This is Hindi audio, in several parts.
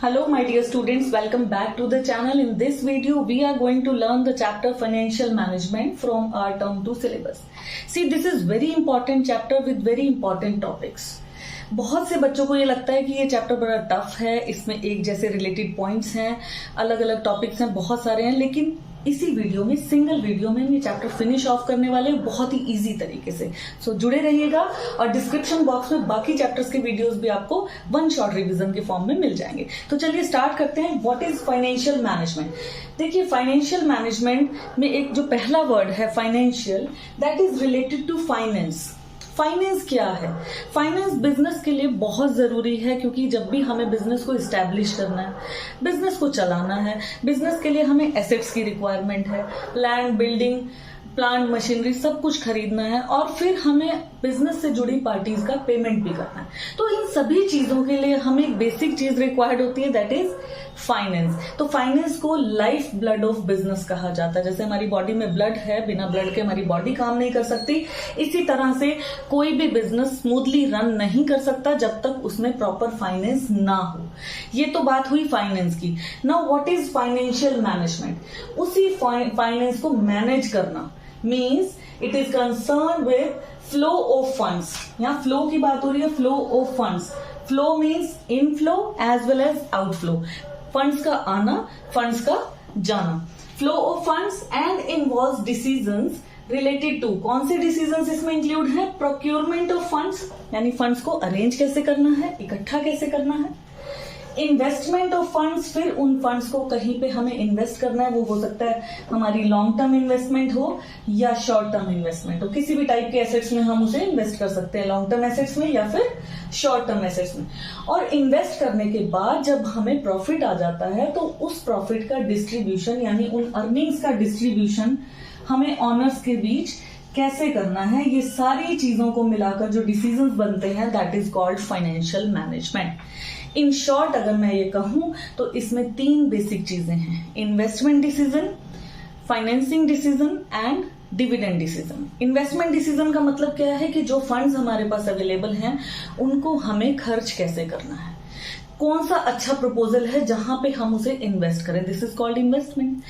Hello my dear students, welcome back to the channel. In this video we are going to learn the chapter financial management from our term 2 syllabus. See, this is very important chapter with very important topics. बहुत से बच्चों को ये लगता है कि ये चैप्टर बड़ा टफ है, इसमें एक जैसे रिलेटेड पॉइंट्स हैं, अलग अलग टॉपिक्स हैं, बहुत सारे हैं, लेकिन इसी वीडियो में सिंगल वीडियो में हम ये चैप्टर फिनिश ऑफ करने वाले हैं बहुत ही इजी तरीके से. सो जुड़े रहिएगा और डिस्क्रिप्शन बॉक्स में बाकी चैप्टर्स के वीडियोस भी आपको वन शॉट रिवीजन के फॉर्म में मिल जाएंगे. तो चलिए स्टार्ट करते हैं. What is financial management? देखिए, फाइनेंशियल मैनेजमेंट में एक जो पहला वर्ड है financial, that is related to finance. Finance क्या है? फाइनेंस बिजनेस के लिए बहुत जरूरी है, क्योंकि जब भी हमें बिजनेस को इस्टेब्लिश करना है, बिजनेस को चलाना है, बिजनेस के लिए हमें एसेट्स की रिक्वायरमेंट है, लैंड, बिल्डिंग, प्लांट, मशीनरी सब कुछ खरीदना है, और फिर हमें बिजनेस से जुड़ी पार्टीज का पेमेंट भी करना है. तो इन सभी चीजों के लिए हमें एक बेसिक चीज रिक्वायर्ड होती है, दैट इज फाइनेंस. तो फाइनेंस को लाइफ ब्लड ऑफ बिजनेस कहा जाता है. जैसे हमारी बॉडी में ब्लड है, बिना ब्लड के हमारी बॉडी काम नहीं कर सकती, इसी तरह से कोई भी बिजनेस स्मूथली रन नहीं कर सकता जब तक उसमें प्रॉपर फाइनेंस ना हो. ये तो बात हुई फाइनेंस की. Now what is financial management? उसी फाइनेंस को मैनेज करना means it is concern with flow of funds. यहाँ फ्लो की बात हो रही है, flow of funds. Flow means inflow as well as outflow. Funds का आना, फंड्स का जाना. Flow of funds and involves decisions related to. कौन से डिसीजंस इसमें इंक्लूड है? प्रोक्योरमेंट ऑफ फंड्स, यानी फंड्स को अरेंज कैसे करना है, इकट्ठा कैसे करना है. इन्वेस्टमेंट ऑफ फंड्स, फिर उन फंड्स को कहीं पे हमें इन्वेस्ट करना है. वो हो सकता है हमारी लॉन्ग टर्म इन्वेस्टमेंट हो या शॉर्ट टर्म इन्वेस्टमेंट हो. किसी भी टाइप के एसेट्स में हम उसे इन्वेस्ट कर सकते हैं, लॉन्ग टर्म एसेट्स में या फिर शॉर्ट टर्म एसेट्स में. और इन्वेस्ट करने के बाद जब हमें प्रॉफिट आ जाता है तो उस प्रॉफिट का डिस्ट्रीब्यूशन, यानी उन अर्निंग्स का डिस्ट्रीब्यूशन हमें ऑनर्स के बीच कैसे करना है, ये सारी चीजों को मिलाकर जो डिसीजंस बनते हैं, that is called financial management. In short अगर मैं ये कहूं तो इसमें तीन बेसिक चीजें हैं: investment decision, financing decision and dividend decision. Investment decision का मतलब क्या है कि जो फंड्स हमारे पास अवेलेबल हैं उनको हमें खर्च कैसे करना है, कौन सा अच्छा प्रपोजल है जहां पे हम उसे इन्वेस्ट करें, this is called investment.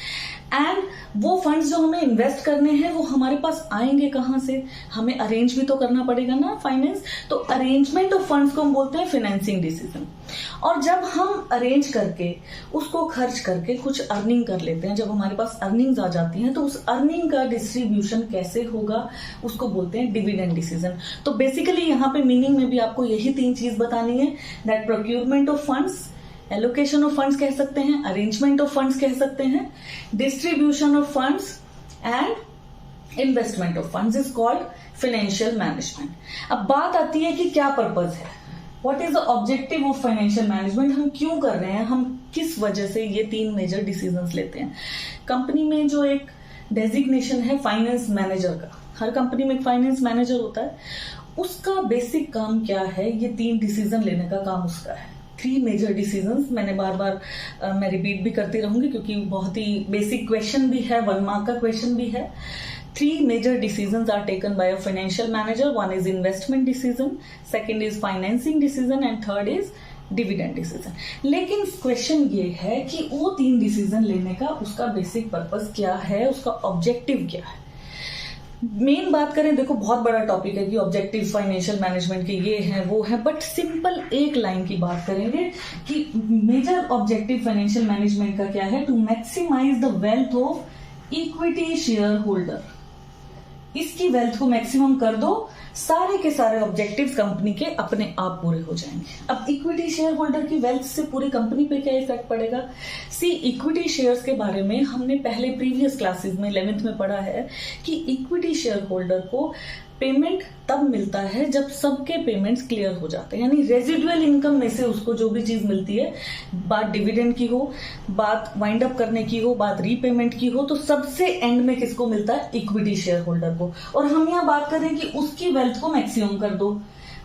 And वो फंड्स जो हमें इन्वेस्ट करने हैं वो हमारे पास आएंगे कहां से, हमें अरेंज भी तो करना पड़ेगा ना, फाइनेंस. तो अरेंजमेंट ऑफ फंड्स को हम बोलते हैं फाइनेंसिंग डिसीजन. और जब हम अरेंज करके उसको खर्च करके कुछ अर्निंग कर लेते हैं, जब हमारे पास अर्निंग्स आ जाती हैं तो उस अर्निंग का डिस्ट्रीब्यूशन कैसे होगा उसको बोलते हैं डिविडेंड डिसीजन. तो बेसिकली यहाँ पे मीनिंग में भी आपको यही तीन चीज बतानी है, that procurement of funds, allocation of funds कह सकते हैं, अरेंजमेंट ऑफ फंड्स कह सकते हैं, distribution of funds and investment of funds is called financial management. अब बात आती है कि क्या पर्पज है, what is the objective of financial management. हम क्यों कर रहे हैं, हम किस वजह से ये तीन मेजर डिसीजंस लेते हैं. कंपनी में जो एक डेजिग्नेशन है फाइनेंस मैनेजर का, हर कंपनी में एक फाइनेंस मैनेजर होता है, उसका बेसिक काम क्या है, ये तीन डिसीजन लेने का काम उसका है. थ्री मेजर डिसीजंस, मैंने बार बार मैं रिपीट भी करती रहूंगी क्योंकि बहुत ही बेसिक क्वेश्चन भी है, 1 मार्क का क्वेश्चन भी है. 3 major decisions are taken by a financial manager. One is investment decision, second is financing decision and third is dividend decision. लेकिन क्वेश्चन ये है कि वो 3 डिसीजन लेने का उसका बेसिक पर्पस क्या है, उसका ऑब्जेक्टिव क्या है. मेन बात करें, देखो बहुत बड़ा टॉपिक है कि ऑब्जेक्टिव फाइनेंशियल मैनेजमेंट के ये हैं वो हैं, बट सिंपल एक लाइन की बात करेंगे कि मेजर ऑब्जेक्टिव फाइनेंशियल मैनेजमेंट का क्या है, to maximize the wealth of equity share holder. इसकी वेल्थ को मैक्सिमम कर दो, सारे के सारे ऑब्जेक्टिव्स कंपनी के अपने आप पूरे हो जाएंगे. अब इक्विटी शेयर होल्डर की वेल्थ से पूरी कंपनी पे क्या इफेक्ट पड़ेगा? सी, इक्विटी शेयर्स के बारे में हमने पहले प्रीवियस क्लासेस में 11th में पढ़ा है कि इक्विटी शेयर होल्डर को पेमेंट तब मिलता है जब सबके पेमेंट्स क्लियर हो जाते हैं, यानी रेजिडुअल इनकम में से उसको जो भी चीज मिलती है, बात डिविडेंड की हो, बात वाइंड अप करने की हो, बात रीपेमेंट की हो, तो सबसे एंड में किसको मिलता है? इक्विटी शेयर होल्डर को. और हम यहाँ बात करें कि उसकी वेल्थ को मैक्सिमम कर दो,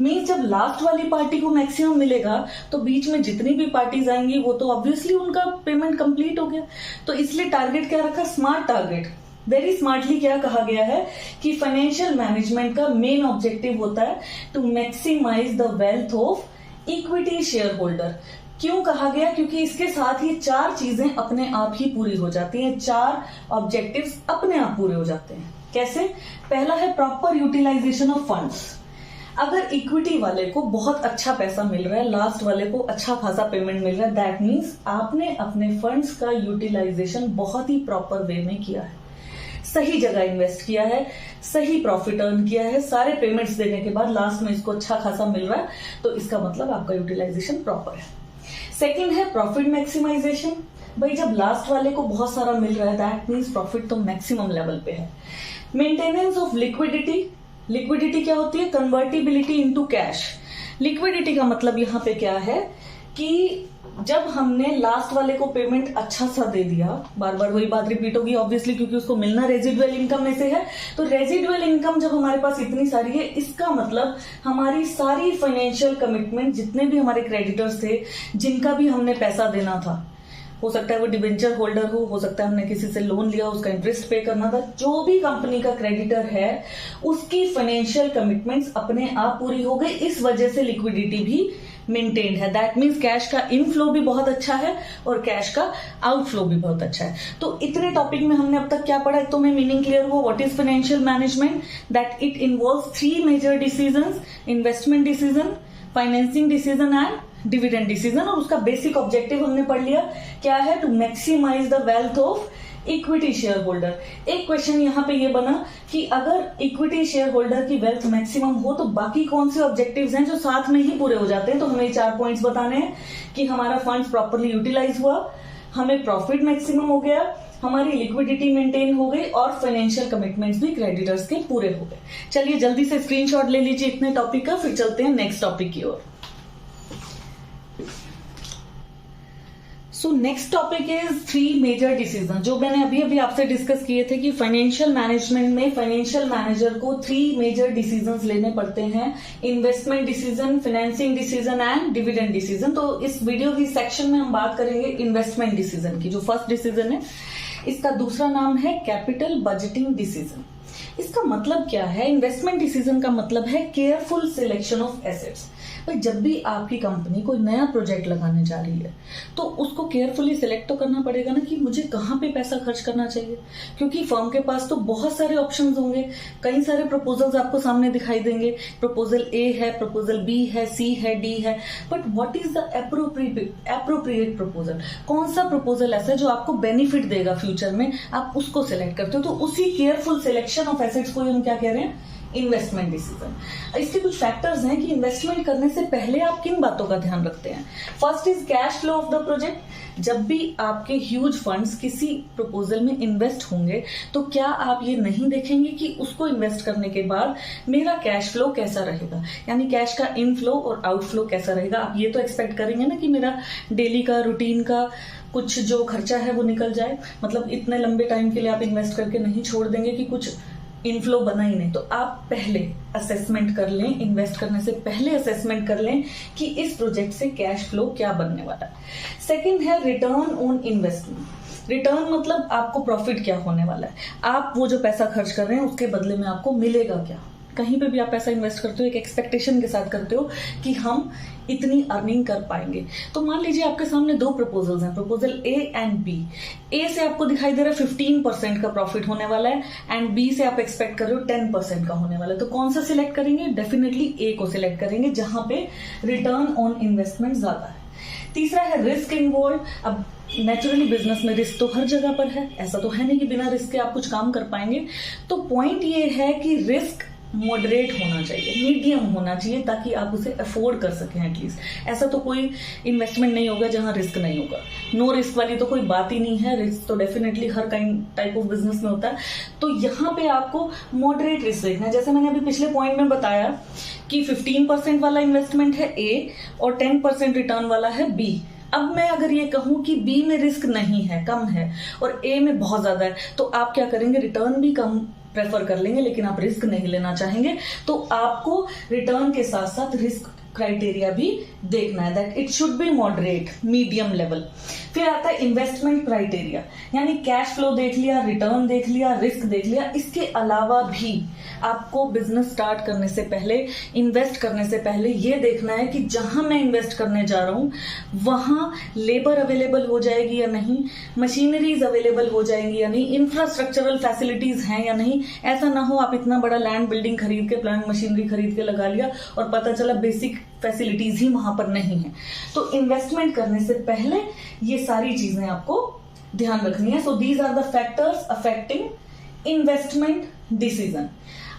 मीन्स जब लास्ट वाली पार्टी को मैक्सिमम मिलेगा तो बीच में जितनी भी पार्टीज आएंगी वो तो ऑब्वियसली उनका पेमेंट कंप्लीट हो गया. तो इसलिए टारगेट क्या रखा? Smart target. वेरी स्मार्टली क्या कहा गया है कि फाइनेंशियल मैनेजमेंट का मेन ऑब्जेक्टिव होता है to maximize the wealth of equity share holder. क्यों कहा गया? क्योंकि इसके साथ ये 4 चीजें अपने आप ही पूरी हो जाती हैं, 4 ऑब्जेक्टिव्स अपने आप पूरे हो जाते हैं। कैसे? पहला है प्रॉपर यूटिलाइजेशन ऑफ फंड्स। अगर इक्विटी वाले को बहुत अच्छा पैसा मिल रहा है, लास्ट वाले को अच्छा खासा पेमेंट मिल रहा है, दैट मीन्स आपने अपने फंड्स का यूटिलाइजेशन बहुत ही प्रॉपर वे में किया है, सही जगह इन्वेस्ट किया है, सही प्रॉफिट अर्न किया है, सारे पेमेंट्स देने के बाद लास्ट में इसको अच्छा खासा मिल रहा है, तो इसका मतलब आपका यूटिलाइजेशन प्रॉपर है। सेकेंड है प्रॉफिट मैक्सिमाइजेशन। भाई जब लास्ट वाले को बहुत सारा मिल रहा है, दैट मीन्स प्रॉफिट तो मैक्सिमम लेवल पे है। Maintenance of liquidity. लिक्विडिटी क्या होती है? Convertibility into cash. लिक्विडिटी का मतलब यहाँ पे क्या है कि जब हमने लास्ट वाले को पेमेंट अच्छा सा दे दिया, बार बार वही बात रिपीट होगी ऑब्वियसली क्योंकि उसको मिलना रेजिडुअल इनकम में से है, तो रेजिडुअल इनकम जब हमारे पास इतनी सारी है, इसका मतलब हमारी सारी फाइनेंशियल कमिटमेंट, जितने भी हमारे क्रेडिटर्स थे जिनका भी हमने पैसा देना था, हो सकता है वो डिबेंचर होल्डर हो सकता है हमने किसी से लोन लिया उसका इंटरेस्ट पे करना था, जो भी कंपनी का क्रेडिटर है उसकी फाइनेंशियल कमिटमेंट्स अपने आप पूरी हो गई। इस वजह से लिक्विडिटी भी मेंटेन्ड है। दैट मीन्स कैश का इनफ्लो भी बहुत अच्छा है और कैश का आउटफ्लो भी बहुत अच्छा है। तो इतने टॉपिक में हमने अब तक क्या पढ़ा? तो मैं मीनिंग क्लियर हुआ। What is financial management? That it involves 3 major decisions, investment decision, financing decision and dividend decision. और उसका बेसिक ऑब्जेक्टिव हमने पढ़ लिया, क्या है? To maximize the wealth of equity share holder. एक क्वेश्चन यहाँ पे ये बना कि अगर इक्विटी शेयर होल्डर की वेल्थ मैक्सिमम हो तो बाकी कौन से ऑब्जेक्टिव्स हैं जो साथ में ही पूरे हो जाते हैं? तो हमें 4 पॉइंट्स बताने हैं कि हमारा फंड्स प्रॉपरली यूटिलाइज हुआ, हमें प्रॉफिट मैक्सिमम हो गया, हमारी लिक्विडिटी मेंटेन हो गई और फाइनेंशियल कमिटमेंट्स भी क्रेडिटर्स के पूरे हो गए। चलिए जल्दी से स्क्रीनशॉट ले लीजिए इतने टॉपिक का, फिर चलते हैं नेक्स्ट टॉपिक की ओर। So next topic is 3 major decision, जो मैंने अभी अभी आपसे डिस्कस किए थे कि फाइनेंशियल मैनेजमेंट में फाइनेंशियल मैनेजर को 3 मेजर डिसीजंस लेने पड़ते हैं, investment decision, financing decision and dividend decision. तो इस वीडियो की सेक्शन में हम बात करेंगे इन्वेस्टमेंट डिसीजन की, जो फर्स्ट डिसीजन है। इसका दूसरा नाम है कैपिटल बजटिंग डिसीजन। इसका मतलब क्या है? इन्वेस्टमेंट डिसीजन का मतलब है केयरफुल सिलेक्शन ऑफ एसेट्स। भाई जब भी आपकी कंपनी कोई नया प्रोजेक्ट लगाने जा रही है तो उसको केयरफुली सिलेक्ट तो करना पड़ेगा ना कि मुझे कहाँ पे पैसा खर्च करना चाहिए, क्योंकि फर्म के पास तो बहुत सारे ऑप्शंस होंगे, कई सारे प्रपोजल्स आपको सामने दिखाई देंगे। प्रपोजल ए है, प्रपोजल बी है, सी है, डी है, but what is the appropriate proposal? कौन सा प्रपोजल ऐसा है जो आपको बेनिफिट देगा फ्यूचर में, आप उसको सिलेक्ट करते हो। तो उसी केयरफुल सिलेक्शन ऑफ एसेट्स को हम क्या कह रहे हैं? Investment decision. इसके कुछ फैक्टर्स हैं कि इन्वेस्टमेंट करने से पहले आप किन बातों का ध्यान रखते हैं। First is cash flow of the project. जब भी आपके ह्यूज फंड्स किसी प्रपोजल में इन्वेस्ट होंगे तो क्या आप ये नहीं देखेंगे कि उसको इन्वेस्ट करने के बाद मेरा कैश फ्लो कैसा रहेगा, यानी कैश का इनफ्लो और आउटफ्लो कैसा रहेगा। आप ये तो एक्सपेक्ट करेंगे ना कि मेरा डेली का रूटीन का कुछ जो खर्चा है वो निकल जाए, मतलब इतने लंबे टाइम के लिए आप इन्वेस्ट करके नहीं छोड़ देंगे कि कुछ इनफ्लो बना ही नहीं। तो आप पहले असेसमेंट कर लें, इन्वेस्ट करने से पहले असेसमेंट कर लें कि इस प्रोजेक्ट से कैश फ्लो क्या बनने वाला है। सेकंड है रिटर्न ऑन इन्वेस्टमेंट। रिटर्न मतलब आपको प्रॉफिट क्या होने वाला है, आप वो जो पैसा खर्च कर रहे हैं उसके बदले में आपको मिलेगा क्या। कहीं पे भी आप पैसा इन्वेस्ट करते हो एक एक्सपेक्टेशन के साथ करते हो कि हम इतनी अर्निंग कर पाएंगे। तो मान लीजिए आपके सामने 2 प्रपोजल्स हैं, प्रपोजल ए एंड बी। ए से आपको दिखाई दे रहा है 15% का प्रॉफिट होने वाला है एंड बी से आप एक्सपेक्ट कर रहे हो 10% का होने वाला है। तो कौन सा सिलेक्ट करेंगे? डेफिनेटली ए को सिलेक्ट करेंगे जहां पे रिटर्न ऑन इन्वेस्टमेंट ज्यादा है। तीसरा है रिस्क इन्वॉल्व। अब नेचुरली बिजनेस में रिस्क तो हर जगह पर है, ऐसा तो है नहीं कि बिना रिस्क के आप कुछ काम कर पाएंगे। तो पॉइंट ये है कि रिस्क मॉडरेट होना चाहिए, मीडियम होना चाहिए, ताकि आप उसे अफोर्ड कर सकें एटलीस्ट। ऐसा तो कोई इन्वेस्टमेंट नहीं होगा जहां रिस्क नहीं होगा। नो रिस्क वाली तो कोई बात ही नहीं है, रिस्क तो definitely her type of business में होता है। तो यहाँ पे आपको मॉडरेट रिस्क देखना है। जैसे मैंने अभी पिछले पॉइंट में बताया कि 15% वाला इन्वेस्टमेंट है ए और 10% रिटर्न वाला है बी। अब मैं अगर ये कहूं कि बी में रिस्क नहीं है, कम है, और ए में बहुत ज्यादा है, तो आप क्या करेंगे? रिटर्न भी कम प्रेफर कर लेंगे, लेकिन आप रिस्क नहीं लेना चाहेंगे। तो आपको रिटर्न के साथ साथ रिस्क क्राइटेरिया भी देखना है, that it should be moderate, medium level. फिर आता है इन्वेस्टमेंट क्राइटेरिया, यानी कैश फ्लो देख लिया, रिटर्न देख लिया, रिस्क देख लिया। इसके अलावा भी आपको बिजनेस स्टार्ट करने से पहले, इन्वेस्ट करने से पहले ये देखना है कि जहां मैं इन्वेस्ट करने जा रहा हूं वहां लेबर अवेलेबल हो जाएगी या नहीं, मशीनरीज अवेलेबल हो जाएंगी या नहीं, इंफ्रास्ट्रक्चरल फैसिलिटीज हैं या नहीं। ऐसा ना हो आप इतना बड़ा लैंड बिल्डिंग खरीद के, प्लांट मशीनरी खरीद के लगा लिया और पता चला बेसिक फैसिलिटीज ही वहां पर नहीं है। तो इन्वेस्टमेंट करने से पहले ये सारी चीजें आपको ध्यान रखनी है। So these are the factors affecting investment decision.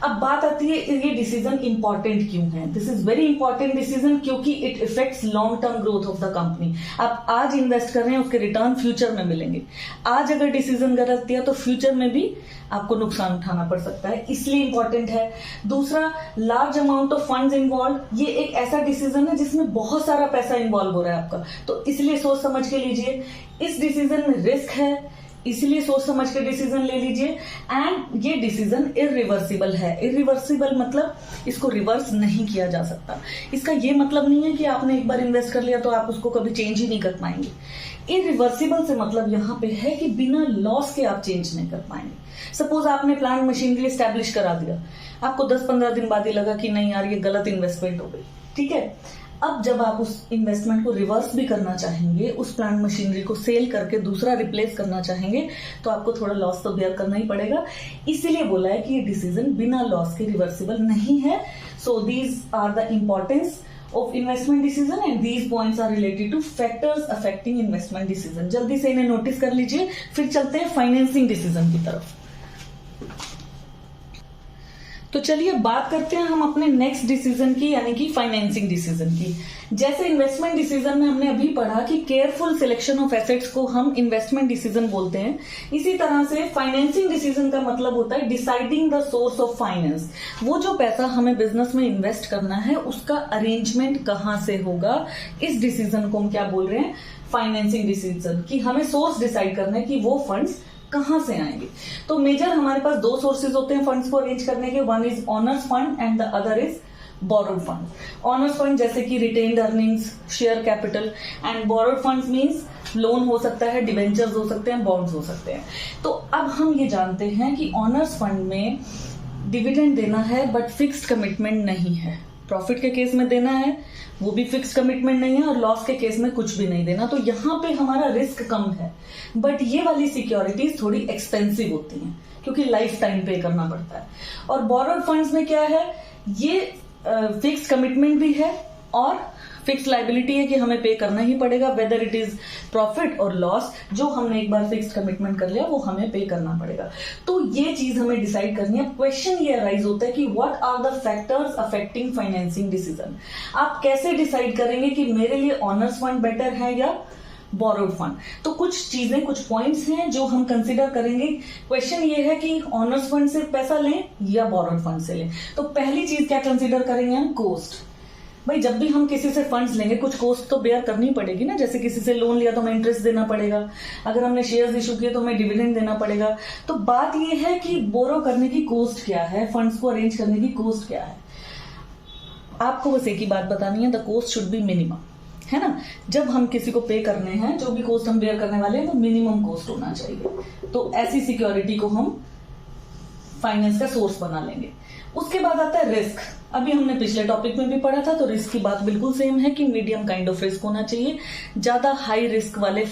अब बात आती है ये डिसीजन इंपॉर्टेंट क्यों है। This is very important decision क्योंकि it effects long term growth of the company. आप आज इन्वेस्ट कर रहे हैं, उसके रिटर्न फ्यूचर में मिलेंगे। आज अगर डिसीजन गलत दिया तो फ्यूचर में भी आपको नुकसान उठाना पड़ सकता है, इसलिए इंपॉर्टेंट है। दूसरा, large amount of funds involve, ये एक ऐसा डिसीजन है जिसमें बहुत सारा पैसा इन्वॉल्व हो रहा है आपका, तो इसलिए सोच समझ के लीजिए। इस डिसीजन में रिस्क है, इसलिए सोच समझ के डिसीजन ले लीजिए। एंड ये डिसीजन इरिवर्सिबल है। इरिवर्सिबल मतलब इसको रिवर्स नहीं किया जा सकता। इसका ये मतलब नहीं है कि आपने एक बार इन्वेस्ट कर लिया तो आप उसको कभी चेंज ही नहीं कर पाएंगे। इरिवर्सिबल से मतलब यहाँ पे है कि बिना लॉस के आप चेंज नहीं कर पाएंगे। सपोज आपने प्लांट मशीनरी स्टैब्लिश करा दिया, आपको 10-15 दिन बाद ही लगा कि नहीं यार ये गलत इन्वेस्टमेंट हो गई, ठीक है। अब जब आप उस इन्वेस्टमेंट को रिवर्स भी करना चाहेंगे, उस प्लांट मशीनरी को सेल करके दूसरा रिप्लेस करना चाहेंगे, तो आपको थोड़ा लॉस तो बेयर करना ही पड़ेगा। इसीलिए बोला है कि ये डिसीजन बिना लॉस के रिवर्सिबल नहीं है। So these are the importance of investment decision and these points are related to factors affecting investment decision। जल्दी से इन्हें नोटिस कर लीजिए। फिर चलते हैं फाइनेंसिंग डिसीजन की तरफ। तो चलिए बात करते हैं हम अपने नेक्स्ट डिसीजन की, यानी कि फाइनेंसिंग डिसीजन की। जैसे इन्वेस्टमेंट डिसीजन में हमने अभी पढ़ा कि केयरफुल सिलेक्शन ऑफ एसेट्स को हम इन्वेस्टमेंट डिसीजन बोलते हैं, इसी तरह से फाइनेंसिंग डिसीजन का मतलब होता है deciding the source of finance. वो जो पैसा हमें बिजनेस में इन्वेस्ट करना है उसका अरेंजमेंट कहां से होगा, इस डिसीजन को हम क्या बोल रहे हैं, फाइनेंसिंग डिसीजन। कि हमें सोर्स डिसाइड करना है कि वो फंड्स कहां से आएंगे। तो मेजर हमारे पास दो सोर्सेज होते हैं फंड्स को अरेंज करने के, one is honours fund and the other is borrowed fund. Honours fund जैसे कि retained earnings, share capital, and borrowed funds means loan हो सकता है, डिवेंचर्स हो सकते हैं, बॉन्ड्स हो सकते हैं। तो अब हम ये जानते हैं कि ऑनर्स फंड में डिविडेंड देना है बट फिक्स्ड कमिटमेंट नहीं है। प्रॉफिट के केस में देना है वो भी फिक्स कमिटमेंट नहीं है, और लॉस के केस में कुछ भी नहीं देना। तो यहाँ पे हमारा रिस्क कम है, बट ये वाली सिक्योरिटीज थोड़ी एक्सपेंसिव होती हैं क्योंकि लाइफ टाइम पे करना पड़ता है। और बोरोड फंड्स में क्या है, ये फिक्स कमिटमेंट भी है और फिक्स लाइबिलिटी है कि हमें पे करना ही पड़ेगा, वेदर इट इज प्रॉफिट और लॉस। जो हमने एक बार फिक्स कमिटमेंट कर लिया वो हमें पे करना पड़ेगा। तो ये चीज हमें डिसाइड करनी है। क्वेश्चन ये अराइज होता है कि what are the factors affecting financing decision. आप कैसे डिसाइड करेंगे कि मेरे लिए ऑनर्स फंड बेटर है या बोरोड फंड। तो कुछ चीजें, कुछ पॉइंट्स हैं जो हम कंसिडर करेंगे। क्वेश्चन ये है कि ऑनर्स फंड से पैसा लें या बोरोड फंड से लें। तो पहली चीज क्या कंसिडर करेंगे हम, कोस्ट। भाई जब भी हम किसी से फंड्स लेंगे कुछ कोस्ट तो बेयर करनी पड़ेगी ना। जैसे किसी से लोन लिया तो हमें इंटरेस्ट देना पड़ेगा, अगर हमने शेयर्स इशू किए तो हमें डिविडेंड देना पड़ेगा। तो बात ये है कि बोरो करने की कॉस्ट क्या है, फंड्स को अरेंज करने की कॉस्ट क्या है। आपको बस एक ही बात बतानी है, the cost should be minimum, है ना। जब हम किसी को पे करने हैं, जो भी कॉस्ट हम बेयर करने वाले हैं, तो मिनिमम कॉस्ट होना चाहिए। तो ऐसी सिक्योरिटी को हम फाइनेंस का सोर्स बना लेंगे। उसके बाद आता है रिस्क। अभी हमने पिछले टॉपिक में भी पढ़ा था, तो रिस्क की बात बिल्कुल सेम है कि मीडियम काइंड ऑफ रिस्क होना चाहिए। ज्यादा हाई रिस्क वाले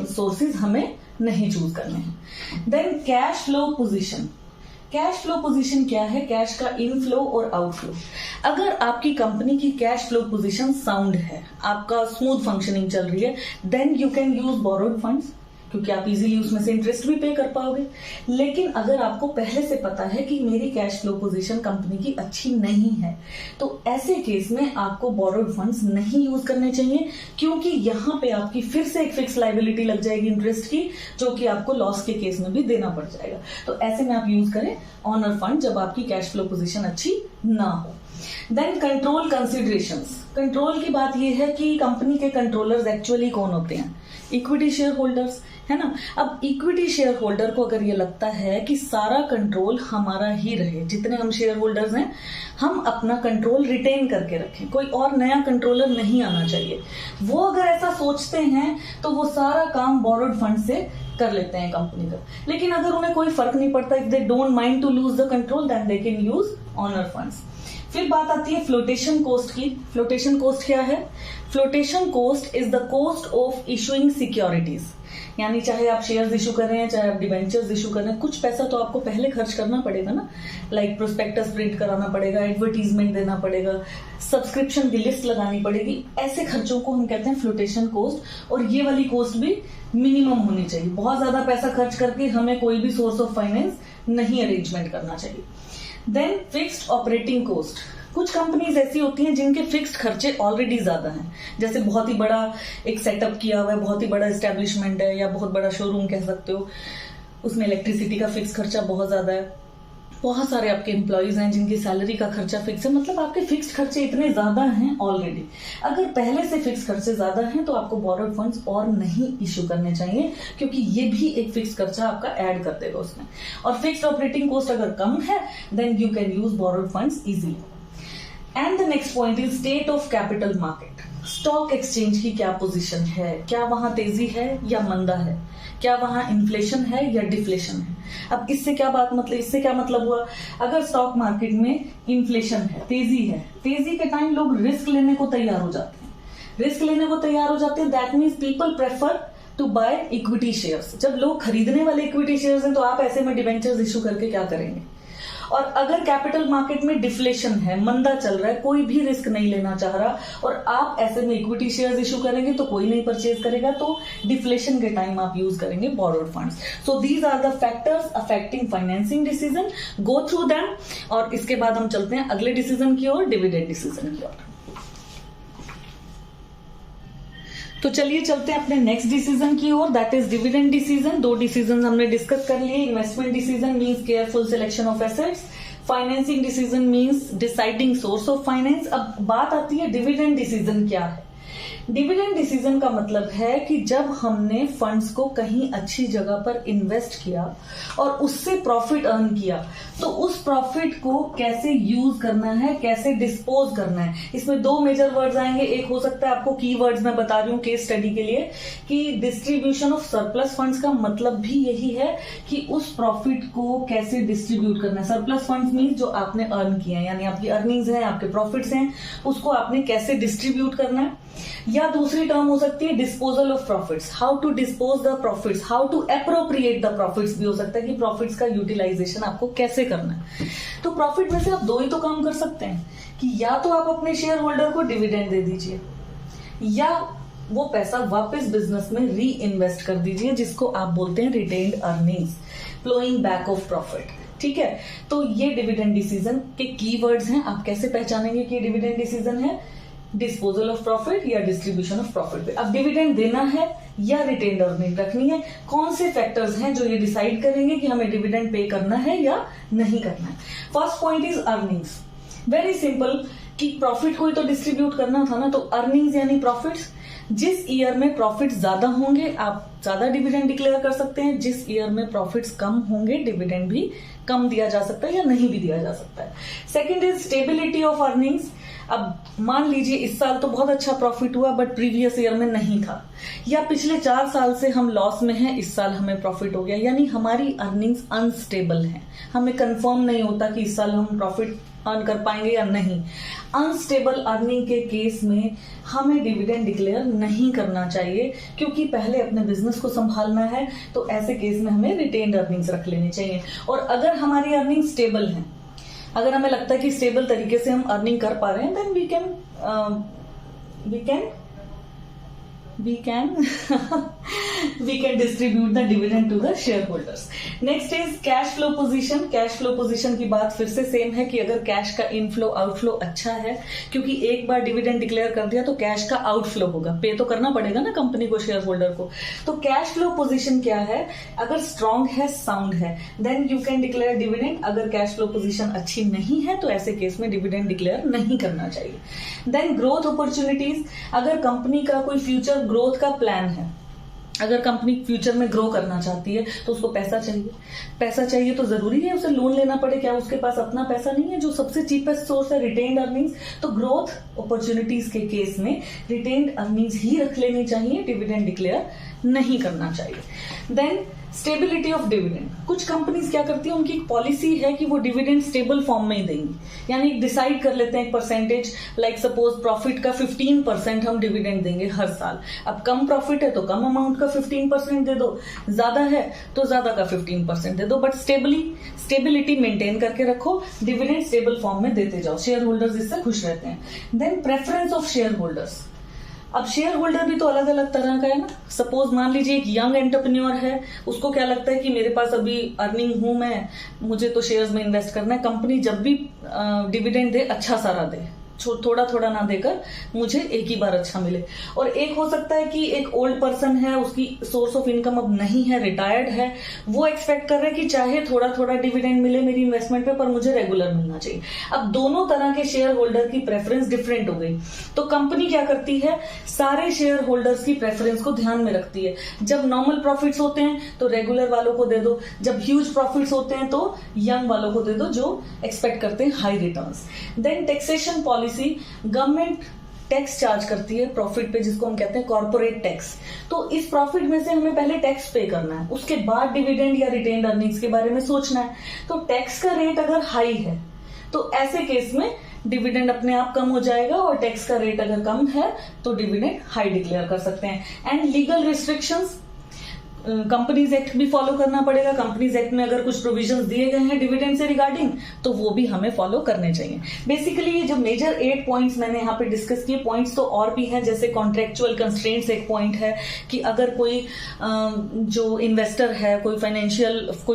सोर्सेज हमें नहीं चूज करने हैं। Then cash flow position. Cash flow position क्या है, कैश का इनफ्लो और आउटफ्लो। अगर आपकी कंपनी की कैश फ्लो पोजीशन साउंड है, आपका स्मूथ फंक्शनिंग चल रही है, then you can use borrowed funds, क्योंकि आप इजीली उसमें से इंटरेस्ट भी पे कर पाओगे। लेकिन अगर आपको पहले से पता है कि मेरी कैश फ्लो पोजीशन कंपनी की अच्छी नहीं है, तो ऐसे केस में आपको बोरोड फंड्स नहीं यूज करने चाहिए, क्योंकि यहां पे आपकी फिर से एक फिक्स लाइबिलिटी लग जाएगी इंटरेस्ट की, जो कि आपको लॉस के केस में भी देना पड़ जाएगा। तो ऐसे में आप यूज करें ऑनर फंड जब आपकी कैश फ्लो पोजीशन अच्छी ना हो। Then control considerations. कंट्रोल की बात यह है कि कंपनी के कंट्रोलर्स एक्चुअली कौन होते हैं, इक्विटी शेयर होल्डर्स, है ना। अब इक्विटी शेयर होल्डर को अगर ये लगता है कि सारा कंट्रोल हमारा ही रहे, जितने हम शेयर होल्डर्स हैं हम अपना कंट्रोल रिटेन करके रखें, कोई और नया कंट्रोलर नहीं आना चाहिए, वो अगर ऐसा सोचते हैं तो वो सारा काम बोरोड फंड से कर लेते हैं कंपनी का। लेकिन अगर उन्हें कोई फर्क नहीं पड़ता, if they don't mind to lose the control, then they can use owner funds. फिर बात आती है फ्लोटेशन कोस्ट की। फ्लोटेशन कोस्ट क्या है? Flotation cost is the cost of issuing securities, यानी चाहे आप शेयर्स इशू कर रहे हैं, चाहे आप डिवेंचर्स इशू कर रहे हैं, कुछ पैसा तो आपको पहले खर्च करना पड़ेगा ना, लाइक प्रोस्पेक्टस प्रिंट कराना पड़ेगा, एडवर्टीजमेंट देना पड़ेगा, सब्सक्रिप्शन की लिस्ट लगानी पड़ेगी, ऐसे खर्चों को हम कहते हैं फ्लोटेशन कोस्ट। और ये वाली कोस्ट भी मिनिमम होनी चाहिए, बहुत ज्यादा पैसा खर्च करके हमें कोई भी सोर्स ऑफ फाइनेंस नहीं अरेंजमेंट करना चाहिए। Then fixed operating cost. कुछ कंपनीज ऐसी होती हैं जिनके फिक्स्ड खर्चे ऑलरेडी ज्यादा हैं, जैसे बहुत ही बड़ा एक सेटअप किया हुआ है, बहुत ही बड़ा एस्टेब्लिशमेंट है या बहुत बड़ा शोरूम कह सकते हो, उसमें इलेक्ट्रिसिटी का फिक्स खर्चा बहुत ज्यादा है, बहुत सारे आपके एम्प्लॉयज हैं जिनकी सैलरी का खर्चा फिक्स है, मतलब आपके फिक्स्ड खर्चे इतने ज्यादा हैं ऑलरेडी। अगर पहले से फिक्स खर्चे ज्यादा हैं तो आपको बोरोड फंड्स और नहीं इश्यू करने चाहिए, क्योंकि ये भी एक फिक्स खर्चा आपका ऐड कर देगा उसमें। और फिक्स्ड ऑपरेटिंग कॉस्ट अगर कम है then you can use borrowed funds easily. And the next point is state of capital market. Stock exchange की क्या पोजीशन है, क्या वहां तेजी है या मंदा है, क्या वहां इन्फ्लेशन है या डिफ्लेशन है। अब इससे क्या मतलब हुआ, अगर स्टॉक मार्केट में इन्फ्लेशन है, तेजी है, तेजी के टाइम लोग रिस्क लेने को तैयार हो जाते हैं, that means people prefer to buy equity shares. जब लोग खरीदने वाले इक्विटी शेयर्स हैं तो आप ऐसे में डिवेंचर्स इशू करके क्या करेंगे। और अगर कैपिटल मार्केट में डिफ्लेशन है, मंदा चल रहा है, कोई भी रिस्क नहीं लेना चाह रहा और आप ऐसे में इक्विटी शेयर्स इशू करेंगे तो कोई नहीं परचेज करेगा, तो डिफ्लेशन के टाइम आप यूज करेंगे borrowed funds. So these are the factors affecting financing decision, go through them. और इसके बाद हम चलते हैं अगले डिसीजन की ओर, डिविडेंड डिसीजन की ओर। तो चलिए चलते हैं अपने नेक्स्ट डिसीजन की ओर, that is dividend decision. 2 decision हमने डिस्कस कर लिए। Investment decision means careful selection of assets, financing decision means deciding source of finance. अब बात आती है डिविडेंड डिसीजन क्या है। डिविडेंड डिसीजन का मतलब है कि जब हमने फंड्स को कहीं अच्छी जगह पर इन्वेस्ट किया और उससे प्रॉफिट अर्न किया, तो उस प्रॉफिट को कैसे यूज करना है, कैसे डिस्पोज करना है। इसमें 2 मेजर वर्ड्स आएंगे। एक हो सकता है, आपको की वर्ड्स मैं बता रही हूँ केस स्टडी के लिए, कि डिस्ट्रीब्यूशन ऑफ सरप्लस फंड्स का मतलब भी यही है कि उस प्रॉफिट को कैसे डिस्ट्रीब्यूट करना है। सरप्लस फंड्स मीन जो आपने अर्न किया है, यानी आपकी अर्निंग्स हैं, आपके प्रॉफिट्स हैं, उसको आपने कैसे डिस्ट्रीब्यूट करना है। या दूसरी टर्म हो सकती है disposal of profits, how to dispose the profits, how to appropriate the profits भी हो सकता है कि प्रॉफिट्स का यूटिलाइजेशन आपको कैसे करना है। तो प्रॉफिट में से आप 2 ही तो काम कर सकते हैं, कि या तो आप अपने शेयर होल्डर को डिविडेंड दे दीजिए या वो पैसा वापस बिजनेस में री इन्वेस्ट कर दीजिए, जिसको आप बोलते हैं retained earnings, flowing back of profit. ठीक है, तो ये डिविडेंड डिसीजन के कीवर्ड्स हैं। आप कैसे पहचानेंगे कि डिविडेंड डिसीजन है, डिस्पोजल ऑफ प्रॉफिट या डिस्ट्रीब्यूशन ऑफ प्रॉफिट पे। अब डिविडेंड देना है या रिटेन्ड अर्निंग रखनी है, कौन से फैक्टर्स हैं जो ये डिसाइड करेंगे कि हमें डिविडेंड पे करना है या नहीं करना है। First point is earnings. Very simple, कि प्रॉफिट को ही तो डिस्ट्रीब्यूट करना था ना, तो अर्निंग्स यानी प्रॉफिट्स। जिस ईयर में प्रॉफिट्स ज्यादा होंगे आप ज्यादा डिविडेंड डिक्लेयर कर सकते हैं, जिस ईयर में प्रॉफिट्स कम होंगे डिविडेंड भी कम दिया जा सकता है या नहीं भी दिया जा सकता है। Second is stability of earnings. अब मान लीजिए इस साल तो बहुत अच्छा प्रॉफिट हुआ बट प्रीवियस ईयर में नहीं था, या पिछले 4 साल से हम लॉस में हैं, इस साल हमें प्रॉफिट हो गया, यानी हमारी अर्निंग्स अनस्टेबल हैं, हमें कंफर्म नहीं होता कि इस साल हम प्रॉफिट अर्न कर पाएंगे या नहीं। अनस्टेबल अर्निंग के केस में हमें डिविडेंड डिक्लेयर नहीं करना चाहिए, क्योंकि पहले अपने बिजनेस को संभालना है, तो ऐसे केस में हमें रिटेन्ड अर्निंग्स रख लेनी चाहिए। और अगर हमारी अर्निंग स्टेबल है, अगर हमें लगता है कि स्टेबल तरीके से हम अर्निंग कर पा रहे हैं, then we can we can distribute the dividend to the shareholders. Next is cash flow position. Cash flow position की बात फिर से सेम है कि अगर कैश का इनफ्लो आउटफ्लो अच्छा है, क्योंकि एक बार डिविडेंड डिक्लेयर कर दिया तो कैश का आउटफ्लो होगा, पे तो करना पड़ेगा ना कंपनी को, शेयर होल्डर को. तो कैश फ्लो पोजीशन क्या है, अगर स्ट्रांग है, साउंड है, then you can declare dividend. अगर कैश फ्लो पोजीशन अच्छी नहीं है तो ऐसे केस में डिविडेंड डिक्लेयर नहीं करना चाहिए. Then growth opportunities. अगर कंपनी का कोई फ्यूचर ग्रोथ का प्लान है, अगर कंपनी फ्यूचर में ग्रो करना चाहती है तो उसको पैसा चाहिए. पैसा चाहिए तो जरूरी है उसे लोन लेना पड़े, क्या उसके पास अपना पैसा नहीं है? जो सबसे चीपेस्ट सोर्स है रिटेन्ड अर्निंग्स. तो ग्रोथ अपॉर्चुनिटीज के केस में रिटेन्ड अर्निंग्स ही रख लेनी चाहिए, डिविडेंड डिक्लेयर नहीं करना चाहिए. Then stability of dividend. कुछ कंपनीज क्या करती है, उनकी एक पॉलिसी है कि वो डिविडेंड स्टेबल फॉर्म में ही देंगी, यानी डिसाइड कर लेते हैं एक परसेंटेज, लाइक सपोज प्रॉफिट का 15% हम डिविडेंड देंगे हर साल. अब कम प्रॉफिट है तो कम अमाउंट का 15% दे दो, ज्यादा है तो ज्यादा का 15% दे दो, बट स्टेबिलिटी मेंटेन करके रखो, डिविडेंड स्टेबल फॉर्म में देते जाओ, शेयर होल्डर्स इससे खुश रहते हैं. Then preference of share holders. अब शेयर होल्डर भी तो अलग अलग तरह का है ना. सपोज मान लीजिए एक यंग एंटरप्रेन्योर है, उसको क्या लगता है कि मेरे पास अभी अर्निंग हूं मैं, मुझे तो शेयर्स में इन्वेस्ट करना है, कंपनी जब भी डिविडेंड दे अच्छा सारा दे, थोड़ा थोड़ा ना देकर मुझे एक ही बार अच्छा मिले. और एक हो सकता है कि एक ओल्ड पर्सन है, उसकी सोर्स ऑफ इनकम अब नहीं है, रिटायर्ड है, वो एक्सपेक्ट कर रहे हैं कि चाहे थोड़ा थोड़ा डिविडेंड मिले मेरी इन्वेस्टमेंट पे, पर मुझे रेगुलर मिलना चाहिए. अब दोनों तरह के शेयर होल्डर की प्रेफरेंस डिफरेंट हो गई. तो कंपनी क्या करती है, सारे शेयर होल्डर्स की प्रेफरेंस को ध्यान में रखती है. जब नॉर्मल प्रॉफिट्स होते हैं तो रेगुलर वालों को दे दो, जब ह्यूज प्रॉफिट्स होते हैं तो यंग वालों को दे दो जो एक्सपेक्ट करते हैं high returns. Then taxation policy. Government tax charge करती है प्रॉफिट पे, जिसको हम कहते हैं कॉर्पोरेट टैक्स. तो इस प्रॉफिट में से हमें पहले टैक्स पे करना है, उसके बाद डिविडेंड या रिटेन्ड अर्निंग्स के बारे में सोचना है. तो टैक्स का रेट अगर हाई है तो ऐसे केस में डिविडेंड अपने आप कम हो जाएगा, और टैक्स का रेट अगर कम है तो डिविडेंड हाई डिक्लेयर कर सकते हैं. And legal restrictions, companies act भी फॉलो करना पड़ेगा. कंपनीज एक्ट में अगर कुछ प्रोविजंस दिए गए हैं डिविडेंड से रिगार्डिंग तो वो भी हमें फॉलो करने चाहिए. बेसिकली जो मेजर 8 पॉइंट्स मैंने यहाँ पे डिस्कस किए, पॉइंट्स तो और भी हैं, जैसे कॉन्ट्रेक्चुअल कंस्ट्रेंट्स एक पॉइंट है कि अगर कोई जो इन्वेस्टर है, कोई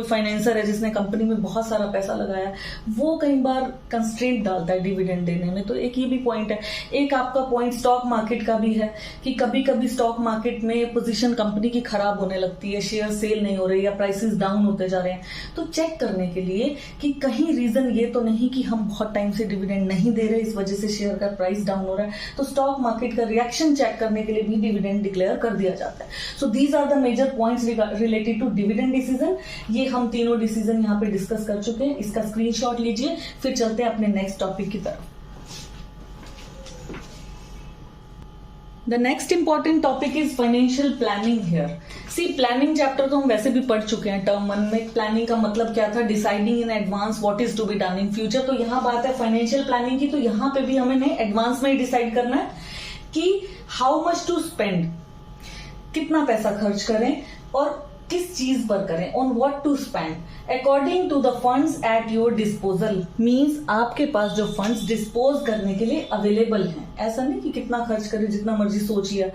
फाइनेंसर है जिसने कंपनी में बहुत सारा पैसा लगाया, वो कई बार कंस्ट्रेंट डालता है डिविडेंड देने में, तो एक ये भी पॉइंट है. एक आपका पॉइंट स्टॉक मार्केट का भी है कि कभी कभी स्टॉक मार्केट में पोजीशन कंपनी की खराब होने लगती है, शेयर सेल नहीं हो रही या प्राइसेस डाउन होते जा रहे हैं. तो चेक करने के लिए कि कहीं रीजन ये तो नहीं कि हम बहुत टाइम से डिविडेंड नहीं दे रहे, इस वजह से शेयर का प्राइस डाउन हो रहा है, तो स्टॉक मार्केट का रिएक्शन चेक करने के लिए भी डिविडेंड डिक्लेयर कर दिया जाता है. So these are the major points related to dividend decision. ये हम तीनों डिसीजन यहाँ पे डिस्कस कर चुके हैं. इसका स्क्रीनशॉट लीजिए, फिर चलते हैं अपने नेक्स्ट टॉपिक की तरफ. The next important topic is financial planning here. See, planning chapter तो हम वैसे भी पढ़ चुके हैं. टर्म 1 में प्लानिंग का मतलब क्या था, deciding in advance what is to be done in future. तो यहाँ बात है फाइनेंशियल प्लानिंग की, तो यहाँ पे भी हमें एडवांस में ही डिसाइड करना है कि हाउ मच टू स्पेंड, कितना पैसा खर्च करें और किस चीज पर करें, on what to spend according to the funds at your disposal. Means आपके पास जो फंड्स डिस्पोज करने के लिए अवेलेबल हैं. ऐसा नहीं कि कितना खर्च करें जितना मर्जी सोचिए,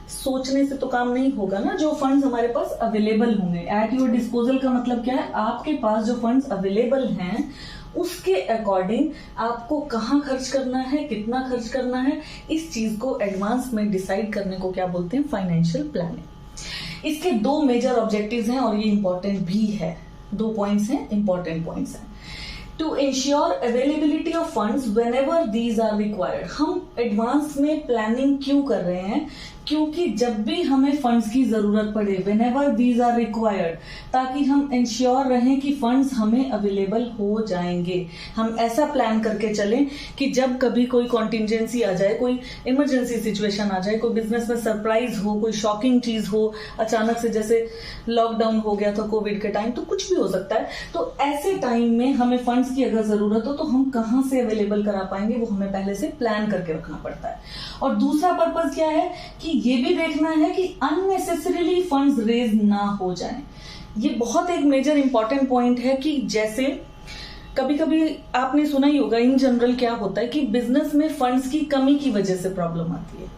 सोचने से तो काम नहीं होगा ना. जो फंड्स हमारे पास अवेलेबल होंगे, एट योर डिस्पोजल का मतलब क्या है, आपके पास जो फंड्स अवेलेबल हैं उसके अकॉर्डिंग आपको कहाँ खर्च करना है, कितना खर्च करना है, इस चीज को एडवांस में डिसाइड करने को क्या बोलते हैं, फाइनेंशियल प्लानिंग. इसके 2 मेजर ऑब्जेक्टिव्स हैं और ये इंपॉर्टेंट भी है. 2 पॉइंट्स हैं, इंपॉर्टेंट पॉइंट्स हैं. To ensure availability of funds whenever these are required. हम एडवांस में प्लानिंग क्यों कर रहे हैं, क्योंकि जब भी हमें फंड्स की जरूरत पड़े, whenever these are required, ताकि हम इंश्योर रहें कि फंड्स हमें अवेलेबल हो जाएंगे. हम ऐसा प्लान करके चलें कि जब कभी कोई कॉन्टिंजेंसी आ जाए, कोई इमरजेंसी सिचुएशन आ जाए, कोई बिजनेस में सरप्राइज हो, कोई शॉकिंग चीज हो अचानक से, जैसे लॉकडाउन हो गया था कोविड के टाइम, तो कुछ भी हो सकता है. तो ऐसे टाइम में हमें फंड्स की अगर जरूरत हो तो हम कहाँ से अवेलेबल करा पाएंगे, वो हमें पहले से प्लान करके रखना पड़ता है. और दूसरा पर्पज क्या है कि ये भी देखना है कि अननेसेसरीली फंड्स रेज ना हो जाएं. ये बहुत एक मेजर इंपॉर्टेंट पॉइंट है कि जैसे कभी कभी आपने सुना ही होगा, इन जनरल क्या होता है कि बिजनेस में फंड्स की कमी की वजह से प्रॉब्लम आती है.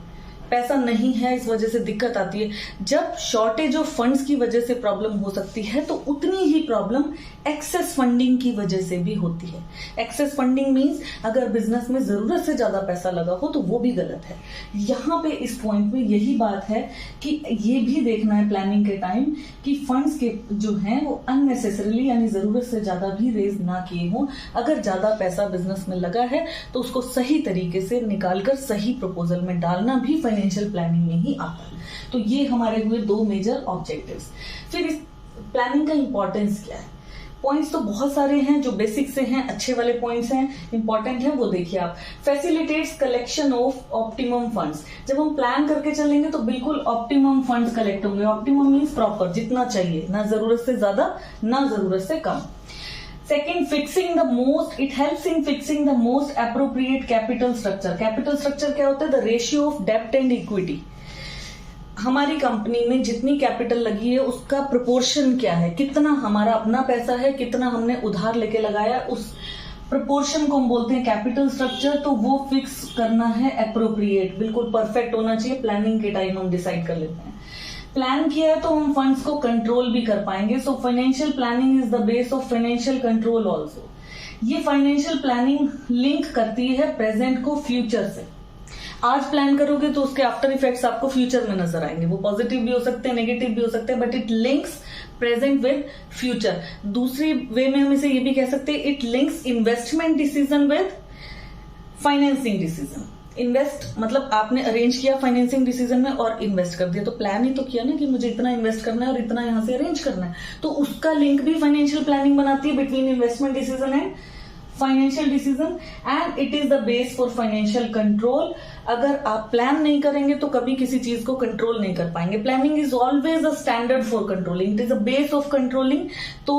पैसा नहीं है, इस वजह से दिक्कत आती है। जब शॉर्टेज ऑफ फंड्स की वजह से प्रॉब्लम हो सकती है तो उतनी ही प्रॉब्लम एक्सेस फंडिंग की वजह से भी होती है। एक्सेस फंडिंग मींस अगर बिजनेस में जरूरत से ज्यादा पैसा लगा हो तो वो भी गलत है। यहाँ पे इस पॉइंट में यही बात है कि ये भी देखना है प्लानिंग के टाइम कि फंड्स के जो हैं वो अननेसेसरीली यानी जरूरत से ज्यादा भी रेज ना किए हों। अगर ज्यादा पैसा बिजनेस में लगा है तो उसको सही तरीके से निकालकर सही प्रपोजल में डालना भी फाइनेंशियल प्लानिंग में ही आता है। तो ये हमारे हुए 2 मेजर ऑब्जेक्टिव्स। फिर इस प्लानिंग का इंपॉर्टेंस क्या है? पॉइंट्स तो बहुत सारे हैं, जो बेसिक से हैं, अच्छे वाले पॉइंट्स हैं, इंपॉर्टेंट है, वो देखिए आप। Facilitates collection of optimum funds. जब हम प्लान करके चलेंगे तो बिल्कुल ऑप्टिमम फंड्स कलेक्ट होंगे। ऑप्टिमम मीन्स प्रॉपर, जितना चाहिए, ना जरूरत से ज्यादा ना जरूरत से कम। Second, fixing the most, it helps in fixing the most appropriate capital structure. Capital structure क्या होता है? द रेशियो ऑफ डेब्ट एंड इक्विटी। हमारी कंपनी में जितनी कैपिटल लगी है उसका प्रोपोर्शन क्या है, कितना हमारा अपना पैसा है, कितना हमने उधार लेके लगाया, उस प्रोपोर्शन को हम बोलते हैं कैपिटल स्ट्रक्चर। तो वो फिक्स करना है एप्रोप्रिएट, बिल्कुल परफेक्ट होना चाहिए। प्लानिंग के टाइम हम डिसाइड कर लेते हैं। प्लान किया है तो हम फंड्स को कंट्रोल भी कर पाएंगे। So financial planning is the base of financial control also. ये फाइनेंशियल प्लानिंग लिंक करती है प्रेजेंट को फ्यूचर से। आज प्लान करोगे तो उसके आफ्टर इफेक्ट्स आपको फ्यूचर में नजर आएंगे। वो पॉजिटिव भी हो सकते हैं, नेगेटिव भी हो सकते हैं, but it links present with future. दूसरी वे में हम इसे ये भी कह सकते हैं, it links investment decision with financing decision. Invest मतलब आपने अरेंज किया फाइनेंसिंग डिसीजन में और इन्वेस्ट कर दिया, तो प्लान ही तो किया ना कि मुझे इतना इन्वेस्ट करना है और इतना यहां से अरेंज करना है। तो उसका लिंक भी फाइनेंशियल प्लानिंग बनाती है between investment decision and financial decision, and it is the base for financial control. अगर आप प्लान नहीं करेंगे तो कभी किसी चीज को कंट्रोल नहीं कर पाएंगे। Planning is always a standard for controlling, it is a base of controlling. तो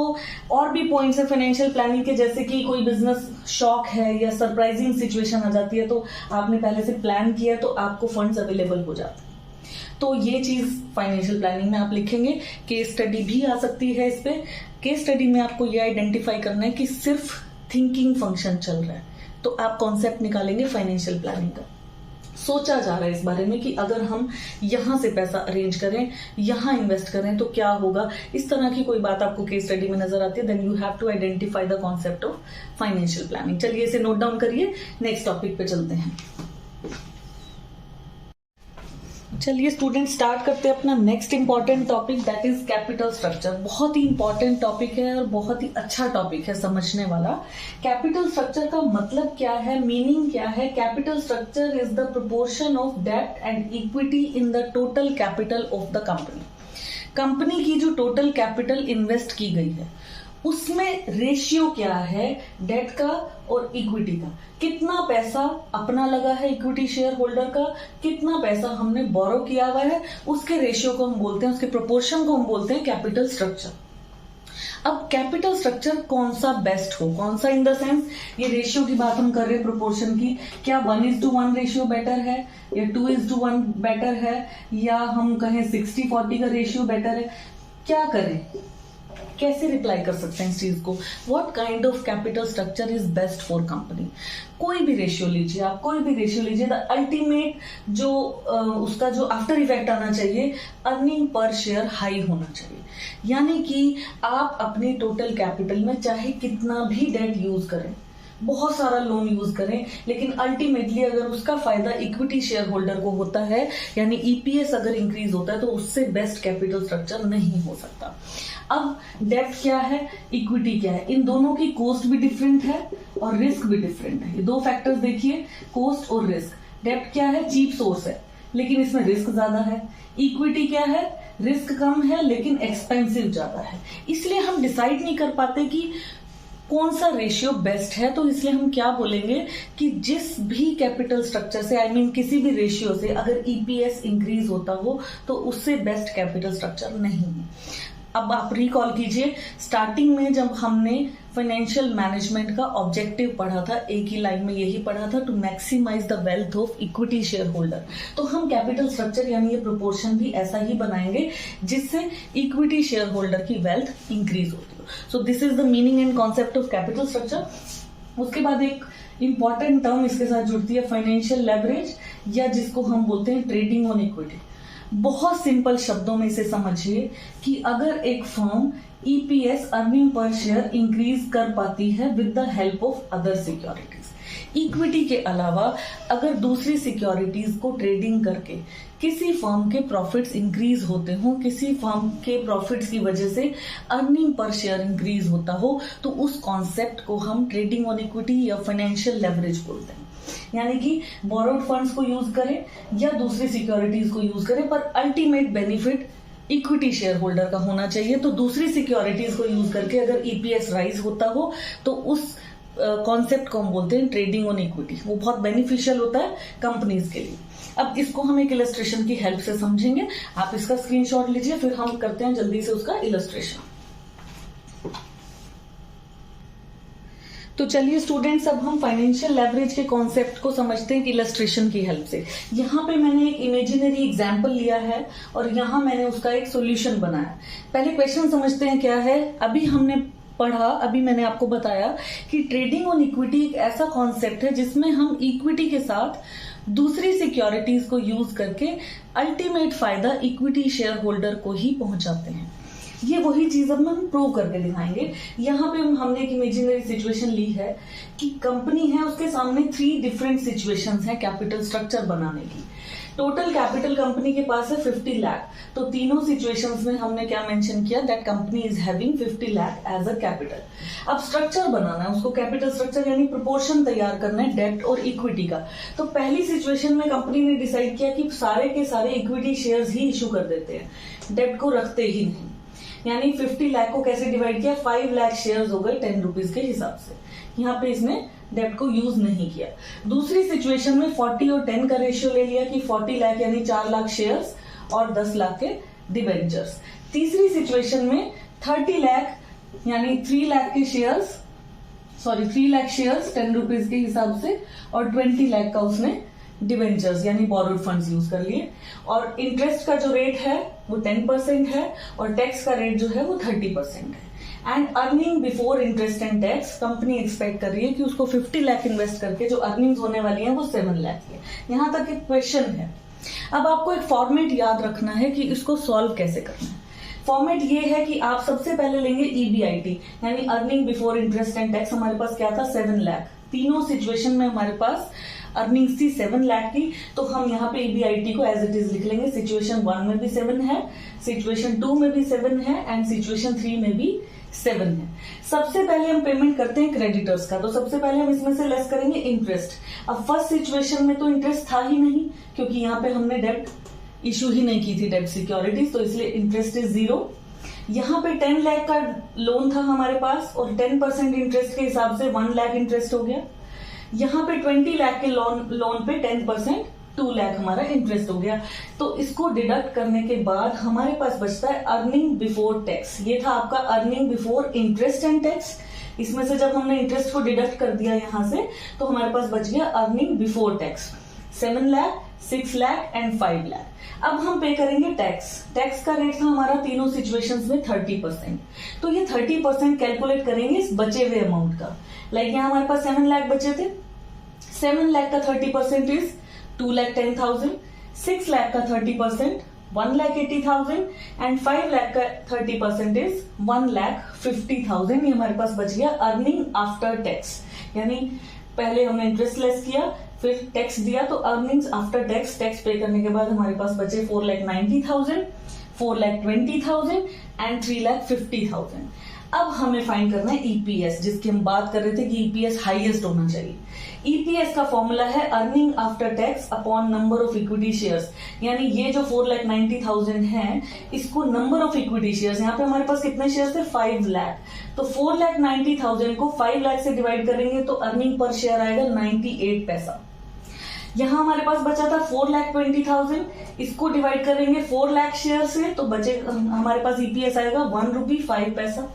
और भी पॉइंट्स है फाइनेंशियल प्लानिंग के, जैसे कि कोई बिजनेस शॉक है या सरप्राइजिंग सिचुएशन आ जाती है तो आपने पहले से प्लान किया तो आपको फंड्स अवेलेबल हो जाते हैं। तो ये चीज फाइनेंशियल प्लानिंग में आप लिखेंगे। केस स्टडी भी आ सकती है इस पे। केस स्टडी में आपको ये आइडेंटिफाई करना है कि सिर्फ थिंकिंग फंक्शन चल रहा है, तो आप कॉन्सेप्ट निकालेंगे फाइनेंशियल प्लानिंग का। सोचा जा रहा है इस बारे में कि अगर हम यहां से पैसा अरेंज करें, यहां इन्वेस्ट करें तो क्या होगा। इस तरह की कोई बात आपको केस स्टडी में नजर आती है, then you have to identify the concept of financial planning. चलिए इसे नोट डाउन करिए, नेक्स्ट टॉपिक पे चलते हैं। चलिए स्टूडेंट स्टार्ट करते हैं अपना next important topic, that is capital structure. बहुत ही इंपॉर्टेंट टॉपिक है और बहुत ही अच्छा टॉपिक है समझने वाला। कैपिटल स्ट्रक्चर का मतलब क्या है, मीनिंग क्या है? Capital structure is the proportion of डेब्ट and equity in the total capital of the company. Company की जो टोटल कैपिटल इन्वेस्ट की गई है उसमें रेशियो क्या है डेट का और इक्विटी का। कितना पैसा अपना लगा है इक्विटी शेयर होल्डर का, कितना पैसा हमने बोरो किया हुआ है, उसके रेशियो को हम बोलते हैं, उसके प्रोपोर्शन को हम बोलते हैं कैपिटल स्ट्रक्चर। अब कैपिटल स्ट्रक्चर कौन सा बेस्ट हो, कौन सा इन द सेंस ये रेशियो की बात हम कर रहे हैं प्रोपोर्शन की, क्या 1:1 रेशियो बेटर है या 2:1 बेटर है, या हम कहें 60-40 का रेशियो बेटर है, क्या करें, कैसे रिप्लाई कर सकते हैं इस चीज को। What kind of capital structure is best for company. कोई भी रेशियो लीजिए आप, कोई भी रेशियो लीजिए, द अल्टीमेट जो उसका जो आफ्टर इफेक्ट आना चाहिए, अर्निंग पर शेयर हाई होना चाहिए। यानी कि आप अपनी टोटल कैपिटल में चाहे कितना भी डेट यूज करें, बहुत सारा लोन यूज करें, लेकिन अल्टीमेटली अगर उसका फायदा इक्विटी शेयर होल्डर को होता है, यानी ईपीएस अगर इंक्रीज होता है, तो उससे बेस्ट कैपिटल स्ट्रक्चर नहीं हो सकता। अब डेब्ट क्या है, इक्विटी क्या है, इन दोनों की कॉस्ट भी डिफरेंट है और रिस्क भी डिफरेंट है। ये दो फैक्टर्स देखिए, कॉस्ट और रिस्क। डेब्ट क्या है, चीप सोर्स है लेकिन इसमें रिस्क ज्यादा है। इक्विटी क्या है, रिस्क कम है लेकिन एक्सपेंसिव ज्यादा है। इसलिए हम डिसाइड नहीं कर पाते कि कौन सा रेशियो बेस्ट है। तो इसलिए हम क्या बोलेंगे कि जिस भी कैपिटल स्ट्रक्चर से, आई मीन किसी भी रेशियो से अगर ईपीएस इंक्रीज होता हो तो उससे बेस्ट कैपिटल स्ट्रक्चर नहीं है। अब आप रिकॉल कीजिए, स्टार्टिंग में जब हमने फाइनेंशियल मैनेजमेंट का ऑब्जेक्टिव पढ़ा था, एक ही लाइन में यही पढ़ा था, to maximize the wealth of equity share holder. तो हम कैपिटल स्ट्रक्चर यानी ये प्रोपोर्शन भी ऐसा ही बनाएंगे जिससे इक्विटी शेयर होल्डर की वेल्थ इंक्रीज होती हो। So this is the meaning and concept of capital structure. उसके बाद एक इंपॉर्टेंट टर्म इसके साथ जुड़ती है, फाइनेंशियल लेवरेज। या जिसको हम बोलते हैं ट्रेडिंग ऑन इक्विटी। बहुत सिंपल शब्दों में इसे समझिए कि अगर एक firm EPS earning per share increase कर पाती है with the help of other securities, equity के अलावा अगर दूसरी सिक्योरिटीज को ट्रेडिंग करके किसी फर्म के प्रॉफिट्स इंक्रीज होते हो, किसी फर्म के प्रॉफिट्स की वजह से अर्निंग पर शेयर इंक्रीज होता हो, तो उस कॉन्सेप्ट को हम ट्रेडिंग ऑन इक्विटी या फाइनेंशियल लेवरेज बोलते हैं। यानी कि बोरोड फंड्स को यूज करें या दूसरी सिक्योरिटीज को यूज करें, पर ultimate benefit equity share holder का होना चाहिए। तो दूसरी सिक्योरिटीज को यूज करके अगर ईपीएस राइज होता हो तो उस कॉन्सेप्ट को हम बोलते हैं ट्रेडिंग ऑन इक्विटी। वो बहुत बेनिफिशियल होता है कंपनीज के लिए। अब इसको हम एक इलस्ट्रेशन की हेल्प से समझेंगे। आप इसका स्क्रीनशॉट लीजिए, फिर हम करते हैं जल्दी से उसका इलस्ट्रेशन। तो चलिए स्टूडेंट्स, अब हम फाइनेंशियल लेवरेज के कॉन्सेप्ट को समझते हैं इलस्ट्रेशन की हेल्प से। यहाँ पे मैंने एक इमेजिनरी एग्जाम्पल लिया है और यहाँ मैंने उसका एक सॉल्यूशन बनाया। पहले क्वेश्चन समझते हैं क्या है। अभी हमने पढ़ा, अभी मैंने आपको बताया कि ट्रेडिंग ऑन इक्विटी एक ऐसा कॉन्सेप्ट है जिसमें हम इक्विटी के साथ दूसरी सिक्योरिटीज को यूज करके अल्टीमेट फायदा इक्विटी शेयर होल्डर को ही पहुंचाते हैं। ये वही चीज अब हम प्रूव करके दिखाएंगे। यहाँ पे हमने एक इमेजिनरी सिचुएशन ली है कि कंपनी है, उसके सामने 3 डिफरेंट सिचुएशंस हैं कैपिटल स्ट्रक्चर बनाने की। टोटल कैपिटल कंपनी के पास है 50 लाख। तो तीनों सिचुएशंस में हमने क्या मेंशन किया, that company is having 50 lakh as a capital. अब स्ट्रक्चर बनाना है उसको, कैपिटल स्ट्रक्चर यानी प्रोपोर्शन तैयार करना है डेब्ट और इक्विटी का। तो पहली सिचुएशन में कंपनी ने डिसाइड किया कि सारे के सारे इक्विटी शेयर्स ही इशू कर देते हैं, डेब्ट को रखते ही नहीं। यानी 50 लाख को कैसे डिवाइड किया, 5 लाख शेयर्स हो गए 10 रुपीज के हिसाब से। यहाँ पे इसने डेब्ट को यूज नहीं किया। दूसरी सिचुएशन में 40 और 10 का रेशियो ले लिया कि 40 लाख यानी 4 लाख शेयर्स और 10 लाख के डिबेंचर्स। तीसरी सिचुएशन में 30 लाख यानी 3 लाख के शेयर्स, 3 लाख शेयर्स 10 रुपीज के हिसाब से और 20 लाख का उसने डिबेंचर्स यानी बोरोड फंड्स यूज कर लिए। और इंटरेस्ट का जो रेट है वो 10% है और टैक्स का रेट जो है वो 30% है। And earning before interest and tax, company expect कर रही है कि उसको 50 लाख इन्वेस्ट करके जो अर्निंग्स होने वाली है वो 7 लाख है। यहां तक एक क्वेश्चन है। अब आपको एक फॉर्मेट याद रखना है कि इसको सॉल्व कैसे करना है। फॉर्मेट ये है कि आप सबसे पहले लेंगे ईबीआईटी यानी earning before interest and tax. हमारे पास क्या था, 7 लाख। तीनों सिचुएशन में हमारे पास अर्निंग्स थी 7 लाख की, तो हम यहाँ पे ईबीआईटी को एज इट इज लिख लेंगे। सिचुएशन 1 में भी 7 है, सिचुएशन 2 में भी 7 है एंड सिचुएशन 3 में भी 7 है। सबसे पहले हम पेमेंट करते हैं क्रेडिटर्स का, तो सबसे पहले हम इसमें से लेस करेंगे इंटरेस्ट। अब फर्स्ट सिचुएशन में तो इंटरेस्ट था ही नहीं क्योंकि यहाँ पे हमने डेब्ट इशू ही नहीं की थी, डेब्ट सिक्योरिटीज, तो इसलिए इंटरेस्ट इज 0। यहाँ पे 10 लाख का लोन था हमारे पास और 10% इंटरेस्ट के हिसाब से 1 लाख इंटरेस्ट हो गया। यहाँ पे 20 लाख के लोन पे 10% 2 लाख हमारा इंटरेस्ट हो गया। तो इसको डिडक्ट करने के बाद हमारे पास बचता है अर्निंग बिफोर टैक्स। ये था आपका earning before interest and tax. इसमें से जब हमने इंटरेस्ट को डिडक्ट कर दिया यहाँ से तो हमारे पास बच गया earning before tax 7 lakh, 6 lakh and 5 lakh. अब हम पे करेंगे टैक्स। टैक्स का रेट था हमारा तीनों सिचुएशंस में 30%। तो ये 30% कैलकुलेट करेंगे इस बचे हुए अमाउंट का। लाइक यहाँ हमारे पास 7 लाख बचे थे, 7 लाख का 30% इज 2,10,000, 6 लाख का 30% 1,80,000 एंड 5 लाख का 30% इज 1,50,000। ये हमारे पास बच गया अर्निंग आफ्टर टैक्स। यानी पहले हमने इंटरेस्ट लेस किया, फिर टैक्स दिया, तो अर्निंग्स आफ्टर टैक्स, टैक्स पे करने के बाद हमारे पास बचे 4,90,000, 4,20,000 एंड 3,50,000। अब हमें फाइंड करना है ईपीएस, जिसकी हम बात कर रहे थे कि ईपीएस हाईएस्ट होना चाहिए। ईपीएस का फॉर्मूला है earning after tax upon number of equity shares. यानी ये जो 4,90,000 है, इसको नंबर ऑफ इक्विटी शेयर्स, यहाँ पे हमारे पास कितने शेयर्स थे, 5 लाख। तो 4,90,000 को 5 लाख से डिवाइड करेंगे तो अर्निंग पर शेयर आएगा 98 पैसा। यहाँ हमारे पास बचा था 4,20,000, इसको डिवाइड करेंगे 4 लाख शेयर से तो बचे हमारे पास ईपीएस आएगा 1 रुपी 5 पैसा।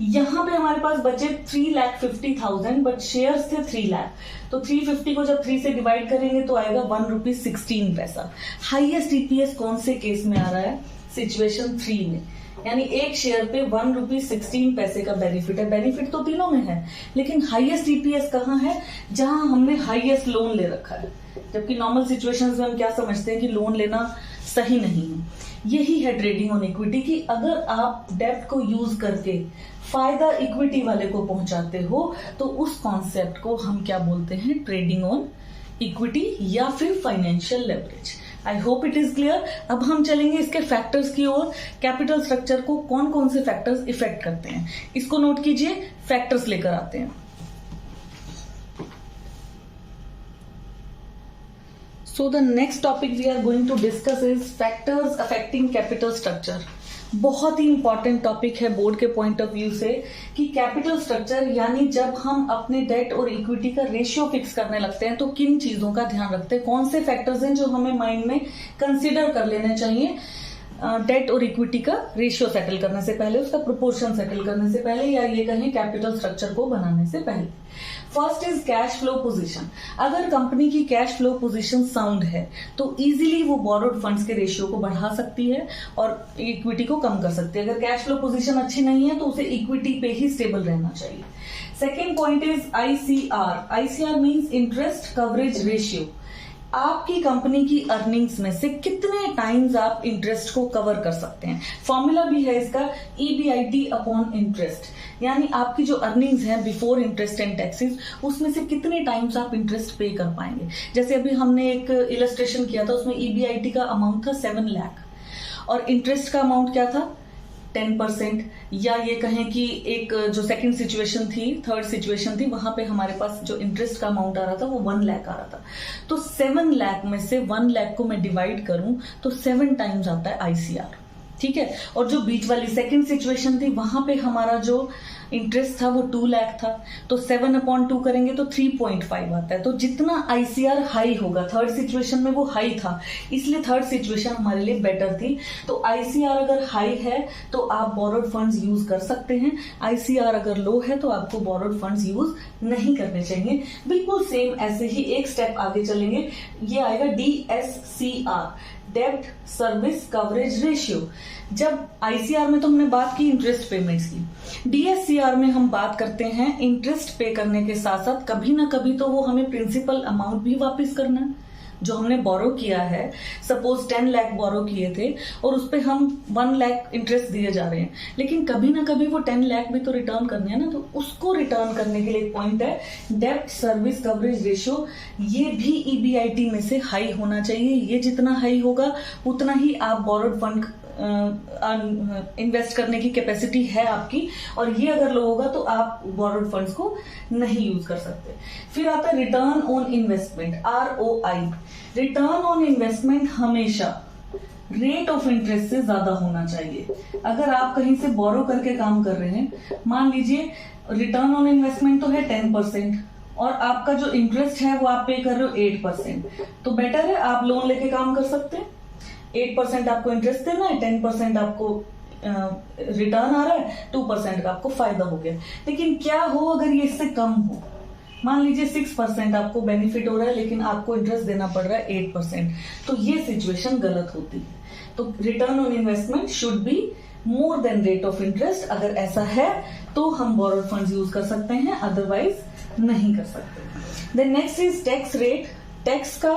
यहाँ पे हमारे पास बचे 3,50,000 बट शेयर्स थे 3 लाख, तो 350 को जब 3 से डिवाइड करेंगे तो आएगा 1 रुपी 16 पैसा। हाईएस्ट ईपीएस कौन से केस में आ रहा है, सिचुएशन 3 में। यानी एक शेयर पे 1 रुपी 16 पैसे का बेनिफिट है। बेनिफिट तो तीनों में है, लेकिन हाईएस्ट ईपीएस कहाँ है? जहां हमने हाईएस्ट लोन ले रखा है। जबकि नॉर्मल सिचुएशंस में हम क्या समझते हैं कि लोन लेना सही नहीं है। यही है ट्रेडिंग ऑन इक्विटी की अगर आप डेब्ट को यूज करके फायदा इक्विटी वाले को पहुंचाते हो तो उस कॉन्सेप्ट को हम क्या बोलते हैं? ट्रेडिंग ऑन इक्विटी या फिर financial leverage. I hope it is clear. अब हम चलेंगे इसके फैक्टर्स की ओर। कैपिटल स्ट्रक्चर को कौन कौन से फैक्टर्स इफेक्ट करते हैं, इसको नोट कीजिए। फैक्टर्स लेकर आते हैं। So the next topic we are going to discuss is factors affecting capital structure. बहुत ही इंपॉर्टेंट टॉपिक है बोर्ड के पॉइंट ऑफ व्यू से कि कैपिटल स्ट्रक्चर यानी जब हम अपने डेट और इक्विटी का रेशियो फिक्स करने लगते हैं तो किन चीजों का ध्यान रखते हैं, कौन से फैक्टर्स हैं जो हमें माइंड में कंसिडर कर लेने चाहिए डेट और इक्विटी का रेशियो सेटल करने से पहले, उसका प्रोपोर्शन सेटल करने से पहले, या ये कहें कैपिटल स्ट्रक्चर को बनाने से पहले। First is cash flow position. अगर कंपनी की कैश फ्लो पोजीशन साउंड है तो इजीली वो बोरोड फंड्स के रेशियो को बढ़ा सकती है और इक्विटी को कम कर सकती है। अगर कैश फ्लो पोजीशन अच्छी नहीं है तो उसे इक्विटी पे ही स्टेबल रहना चाहिए। Second point is ICR. ICR means interest coverage ratio. आपकी कंपनी की अर्निंग्स में से कितने टाइम्स आप इंटरेस्ट को कवर कर सकते हैं। फॉर्मूला भी है इसका, EBIT अपॉन इंटरेस्ट, यानी आपकी जो अर्निंग्स हैं बिफोर इंटरेस्ट एंड टैक्सेस उसमें से कितने टाइम्स आप इंटरेस्ट पे कर पाएंगे। जैसे अभी हमने एक इलस्ट्रेशन किया था, उसमें EBIT का अमाउंट था 7 लाख और इंटरेस्ट का अमाउंट क्या था 10%, या ये कहें कि एक जो सेकंड सिचुएशन थी, थर्ड सिचुएशन थी, वहां पे हमारे पास जो इंटरेस्ट का अमाउंट आ रहा था वो 1 लाख आ रहा था। तो 7 लाख में से 1 लाख को मैं डिवाइड करूं तो 7 टाइम्स आता है आईसीआर। ठीक है। और जो बीच वाली सेकंड सिचुएशन थी वहां पे हमारा जो इंटरेस्ट था वो 2 लाख था, तो 7/2 करेंगे तो 3.5 आता है। तो जितना आईसीआर हाई होगा, थर्ड सिचुएशन में वो हाई था इसलिए थर्ड सिचुएशन हमारे लिए बेटर थी। तो आईसीआर अगर हाई है तो आप बोरोड फंड्स यूज कर सकते हैं, आईसीआर अगर लो है तो आपको बोरोड फंड्स यूज नहीं करने चाहिए। बिल्कुल सेम ऐसे ही एक स्टेप आगे चलेंगे, ये आएगा DSCR, डेब्ट सर्विस कवरेज रेशियो। जब आईसीआर में तो हमने बात की इंटरेस्ट पेमेंट्स की, DSCR में हम बात करते हैं इंटरेस्ट पे करने के साथ साथ कभी ना कभी तो वो हमें प्रिंसिपल अमाउंट भी वापस करना है जो हमने बोरो किया है। सपोज 10 लाख बोरो किए थे और उस पर हम 1 लाख इंटरेस्ट दिए जा रहे हैं, लेकिन कभी ना कभी वो 10 लाख भी तो रिटर्न करने हैं ना, तो उसको रिटर्न करने के लिए एक पॉइंट है डेब्ट सर्विस कवरेज रेशियो। ये भी EBIT में से हाई होना चाहिए। ये जितना हाई होगा उतना ही आप बोरोड फंड इन्वेस्ट करने की कैपेसिटी है आपकी, और ये अगर लो होगा तो आप बोरोड फंड्स को नहीं यूज कर सकते। फिर आता है return on investment, ROI। Return on investment हमेशा रेट ऑफ इंटरेस्ट से ज्यादा होना चाहिए। अगर आप कहीं से बोरो करके काम कर रहे हैं, मान लीजिए रिटर्न ऑन इन्वेस्टमेंट तो है 10% और आपका जो इंटरेस्ट है वो आप पे कर रहे हो 8%, तो बेटर है आप लोन लेके काम कर सकते हैं। 8% आपको इंटरेस्ट देना है, 10% आपको रिटर्न आ रहा है, 2% का आपको फायदा हो गया। लेकिन क्या हो अगर ये इससे कम हो, मान लीजिए 6% आपको बेनिफिट हो रहा है लेकिन आपको इंटरेस्ट देना पड़ रहा है 8%, तो ये सिचुएशन गलत होती है। तो return on investment should be more than rate of interest. अगर ऐसा है तो हम बोरोड फंड्स यूज कर सकते हैं, अदरवाइज नहीं कर सकते। Then next is tax rate. Tax का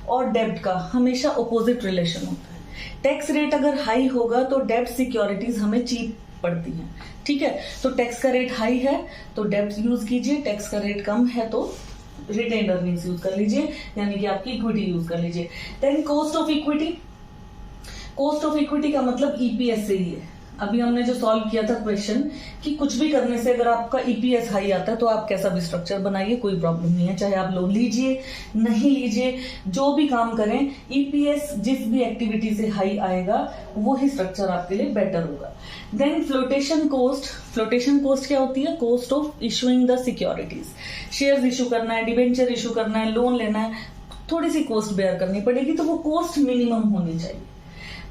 और डेब्ट का हमेशा ऑपोजिट रिलेशन होता है। टैक्स रेट अगर हाई होगा तो डेब्ट सिक्योरिटीज हमें चीप पड़ती हैं। ठीक है, तो टैक्स का रेट हाई है तो डेब्ट यूज कीजिए, टैक्स का रेट कम है तो रिटेन्ड अर्निंग्स यूज कर लीजिए, यानी कि आपकी इक्विटी यूज कर लीजिए। Then cost of equity. Cost of equity का मतलब EPS से ही है। अभी हमने जो सॉल्व किया था क्वेश्चन कि कुछ भी करने से अगर आपका EPS हाई आता है तो आप कैसा भी स्ट्रक्चर बनाइए, कोई प्रॉब्लम नहीं है, चाहे आप लोन लीजिए नहीं लीजिए, जो भी काम करें, EPS जिस भी एक्टिविटी से हाई आएगा वो ही स्ट्रक्चर आपके लिए बेटर होगा। Then flotation cost. Flotation cost क्या होती है? Cost of issuing the securities. Shares issue करना है, डिबेंचर इशू करना है, लोन लेना है, थोड़ी सी कॉस्ट बेयर करनी पड़ेगी, तो वो कॉस्ट मिनिमम होनी चाहिए।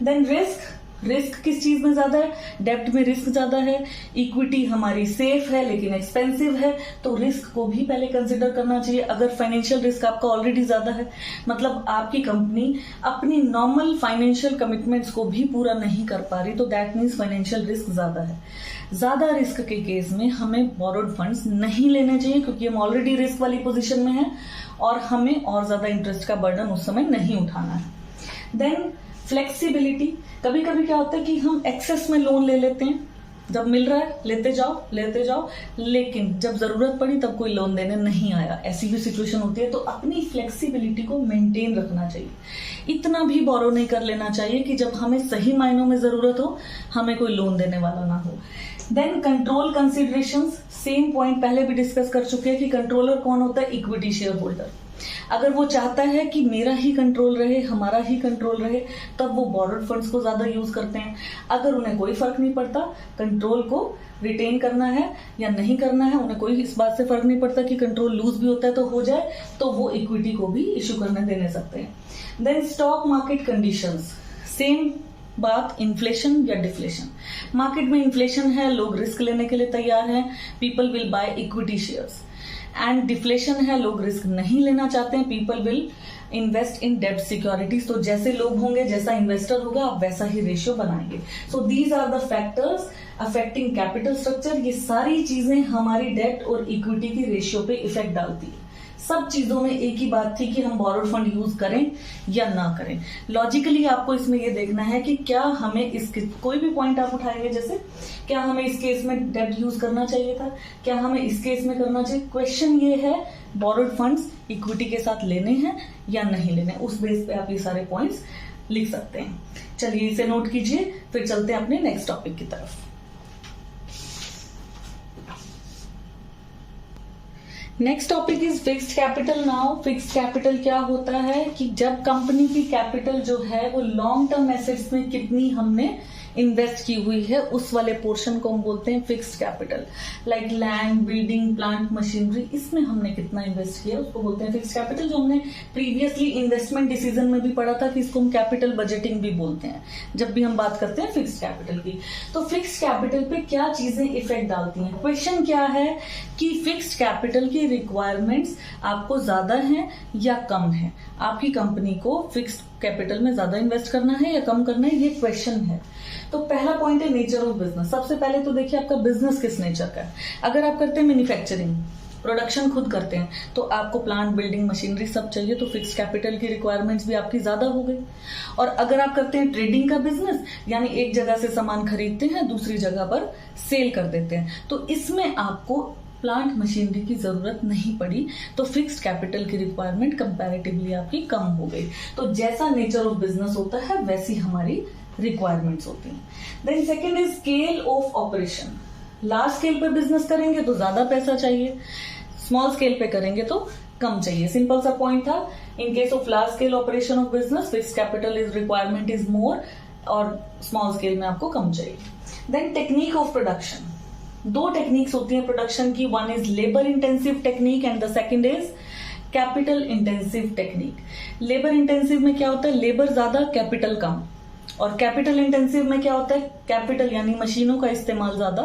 Then risk. रिस्क किस चीज में ज्यादा है? डेब्ट में रिस्क ज्यादा है। इक्विटी हमारी सेफ है लेकिन एक्सपेंसिव है, तो रिस्क को भी पहले कंसिडर करना चाहिए। अगर फाइनेंशियल रिस्क आपका ऑलरेडी ज्यादा है, मतलब आपकी कंपनी अपनी नॉर्मल फाइनेंशियल कमिटमेंट्स को भी पूरा नहीं कर पा रही, तो दैट मीन्स फाइनेंशियल रिस्क ज्यादा है। ज्यादा रिस्क के केस में हमें बोरोड फंड्स नहीं लेने चाहिए, क्योंकि हम ऑलरेडी रिस्क वाली पोजीशन में हैं और हमें और ज्यादा इंटरेस्ट का बर्डन उस समय नहीं उठाना है। देन फ्लेक्सिबिलिटी, कभी कभी क्या होता है कि हम एक्सेस में लोन ले लेते हैं, जब मिल रहा है लेते जाओ, लेकिन जब जरूरत पड़ी तब कोई लोन देने नहीं आया, ऐसी भी सिचुएशन होती है। तो अपनी फ्लेक्सिबिलिटी को मेंटेन रखना चाहिए। इतना भी बोरो नहीं कर लेना चाहिए कि जब हमें सही मायनों में जरूरत हो हमें कोई लोन देने वाला ना हो। Then control considerations, same point पहले भी डिस्कस कर चुके हैं कि कंट्रोलर कौन होता है? Equity share holder. अगर वो चाहता है कि मेरा ही कंट्रोल रहे, हमारा ही कंट्रोल रहे, तब वो बोरोड फंड्स को ज्यादा यूज करते हैं। अगर उन्हें कोई फर्क नहीं पड़ता कंट्रोल को रिटेन करना है या नहीं करना है, उन्हें कोई इस बात से फर्क नहीं पड़ता कि कंट्रोल लूज भी होता है तो हो जाए, तो वो इक्विटी को भी इश्यू करने देने सकते हैं। Then stock market conditions, same बात, इन्फ्लेशन या डिफ्लेशन। मार्केट में इन्फ्लेशन है, लोग रिस्क लेने के लिए तैयार हैं, people will buy equity shares. And deflation है, लोग रिस्क नहीं लेना चाहते हैं, पीपल विल इन्वेस्ट इन डेब्ट सिक्योरिटीज। तो जैसे लोग होंगे, जैसा इन्वेस्टर होगा, आप वैसा ही रेशियो बनाएंगे। So these are the factors affecting capital structure. ये सारी चीजें हमारी डेब्ट और इक्विटी की रेशियो पे इफेक्ट डालती है। सब चीजों में एक ही बात थी कि हम बोरोड फंड यूज करें या ना करें। लॉजिकली आपको इसमें ये देखना है कि क्या हमें इसके, कोई भी पॉइंट आप उठाएंगे, जैसे क्या हमें इस केस में डेब्ट यूज करना चाहिए था, क्या हमें इस केस में करना चाहिए। क्वेश्चन ये है बोरोड फंड्स इक्विटी के साथ लेने हैं या नहीं लेने, उस बेस पे आप ये सारे पॉइंट्स लिख सकते हैं। चलिए इसे नोट कीजिए, फिर चलते हैं अपने नेक्स्ट टॉपिक की तरफ। Next topic is fixed capital. Now fixed capital क्या होता है कि जब कंपनी की कैपिटल जो है वो लॉन्ग टर्म एसेट्स में कितनी हमने इन्वेस्ट की हुई है, उस वाले पोर्शन को हम बोलते हैं fixed capital. Like land, building, plant, machinery, इसमें हमने कितना इन्वेस्ट किया उसको बोलते हैं फिक्स्ड कैपिटल। जो हमने प्रीवियसली इन्वेस्टमेंट डिसीजन में भी पढ़ा था कि इसको हम कैपिटल बजटिंग भी बोलते हैं जब भी हम बात करते हैं फिक्स्ड कैपिटल की। तो फिक्स्ड कैपिटल पे क्या चीजें इफेक्ट डालती हैं? क्वेश्चन क्या है कि फिक्स्ड कैपिटल की रिक्वायरमेंट्स आपको ज्यादा हैं या कम है? आपकी कंपनी को फिक्स्ड कैपिटल में ज्यादा इन्वेस्ट करना है या कम करना है, ये क्वेश्चन है। तो पहला पॉइंट है नेचर ऑफ बिजनेस। सबसे पहले तो देखिए आपका बिजनेस किस नेचर का है। अगर आप करते हैं मैन्युफैक्चरिंग, प्रोडक्शन खुद करते हैं, तो आपको प्लांट, बिल्डिंग, मशीनरी सब चाहिए, तो फिक्स्ड कैपिटल की रिक्वायरमेंट्स भी आपकी ज्यादा हो गई। और अगर आप करते हैं ट्रेडिंग का बिजनेस, यानी एक जगह से सामान खरीदते हैं दूसरी जगह पर सेल कर देते हैं, तो इसमें आपको प्लांट मशीनरी की जरूरत नहीं पड़ी, तो फिक्स्ड कैपिटल की रिक्वायरमेंट कंपैरेटिवली आपकी कम हो गई। तो जैसा नेचर ऑफ बिजनेस होता है वैसी हमारी रिक्वायरमेंट्स होती हैं। Then second is scale of operation. Large scale पे बिजनेस करेंगे तो ज्यादा पैसा चाहिए, स्मॉल स्केल पे करेंगे तो कम चाहिए। सिंपल सा पॉइंट था। In case of large scale operation of business, fixed capital is requirement is more, और स्मॉल स्केल में आपको कम चाहिए। Then technique of production. दो टेक्निक्स होती हैं प्रोडक्शन की, one is labour intensive technique and the second is capital intensive technique. Labour intensive में क्या होता है? लेबर ज्यादा, कैपिटल कम। और कैपिटल इंटेंसिव में क्या होता है? कैपिटल यानी मशीनों का इस्तेमाल ज्यादा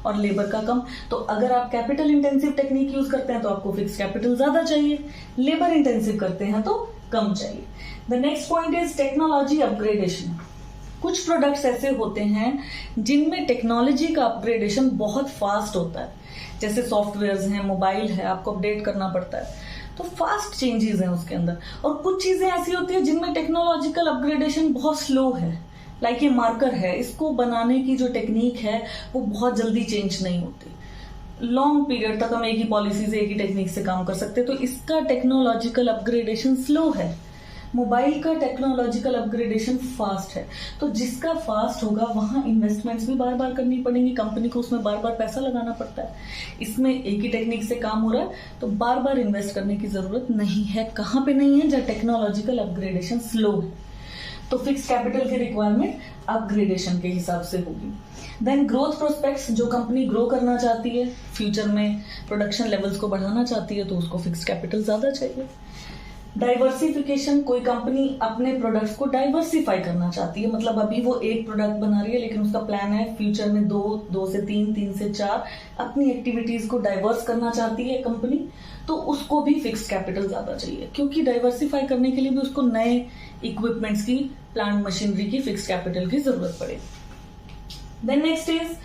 और लेबर का कम। तो अगर आप कैपिटल इंटेंसिव टेक्निक यूज करते हैं तो आपको फिक्स कैपिटल ज्यादा चाहिए, लेबर इंटेंसिव करते हैं तो कम चाहिए। The next point is technology upgradation. कुछ प्रोडक्ट्स ऐसे होते हैं जिनमें टेक्नोलॉजी का अपग्रेडेशन बहुत फास्ट होता है, जैसे सॉफ्टवेयर्स हैं, मोबाइल है, आपको अपडेट करना पड़ता है, तो फास्ट चेंजेस हैं उसके अंदर। और कुछ चीजें ऐसी होती है जिनमें टेक्नोलॉजिकल अपग्रेडेशन बहुत स्लो है। लाइक ये मार्कर है, इसको बनाने की जो टेक्निक है वो बहुत जल्दी चेंज नहीं होती। लॉन्ग पीरियड तक हम एक ही पॉलिसी से, एक ही टेक्निक से काम कर सकते हैं, तो इसका टेक्नोलॉजिकल अपग्रेडेशन स्लो है। मोबाइल का टेक्नोलॉजिकल अपग्रेडेशन फास्ट है। तो जिसका फास्ट होगा वहां इन्वेस्टमेंट्स भी बार बार करनी पड़ेंगी, कंपनी को उसमें बार बार पैसा लगाना पड़ता है। इसमें एक ही टेक्निक से काम हो रहा है तो बार बार इन्वेस्ट करने की जरूरत नहीं है। कहां पे नहीं है? जब टेक्नोलॉजिकल अपग्रेडेशन स्लो है। तो फिक्स कैपिटल की रिक्वायरमेंट अपग्रेडेशन के हिसाब से होगी। देन ग्रोथ प्रोस्पेक्ट्स, जो कंपनी ग्रो करना चाहती है, फ्यूचर में प्रोडक्शन लेवल्स को बढ़ाना चाहती है, तो उसको फिक्स कैपिटल ज्यादा चाहिए। डाइवर्सिफिकेशन, कोई कंपनी अपने प्रोडक्ट्स को डाइवर्सिफाई करना चाहती है, मतलब अभी वो एक प्रोडक्ट बना रही है लेकिन उसका प्लान है फ्यूचर में दो से तीन से चार अपनी एक्टिविटीज को डाइवर्स करना चाहती है कंपनी, तो उसको भी फिक्स्ड कैपिटल ज्यादा चाहिए, क्योंकि डाइवर्सिफाई करने के लिए भी उसको नए इक्विपमेंट्स की, प्लांट मशीनरी की फिक्स्ड कैपिटल की जरूरत पड़े। Then next is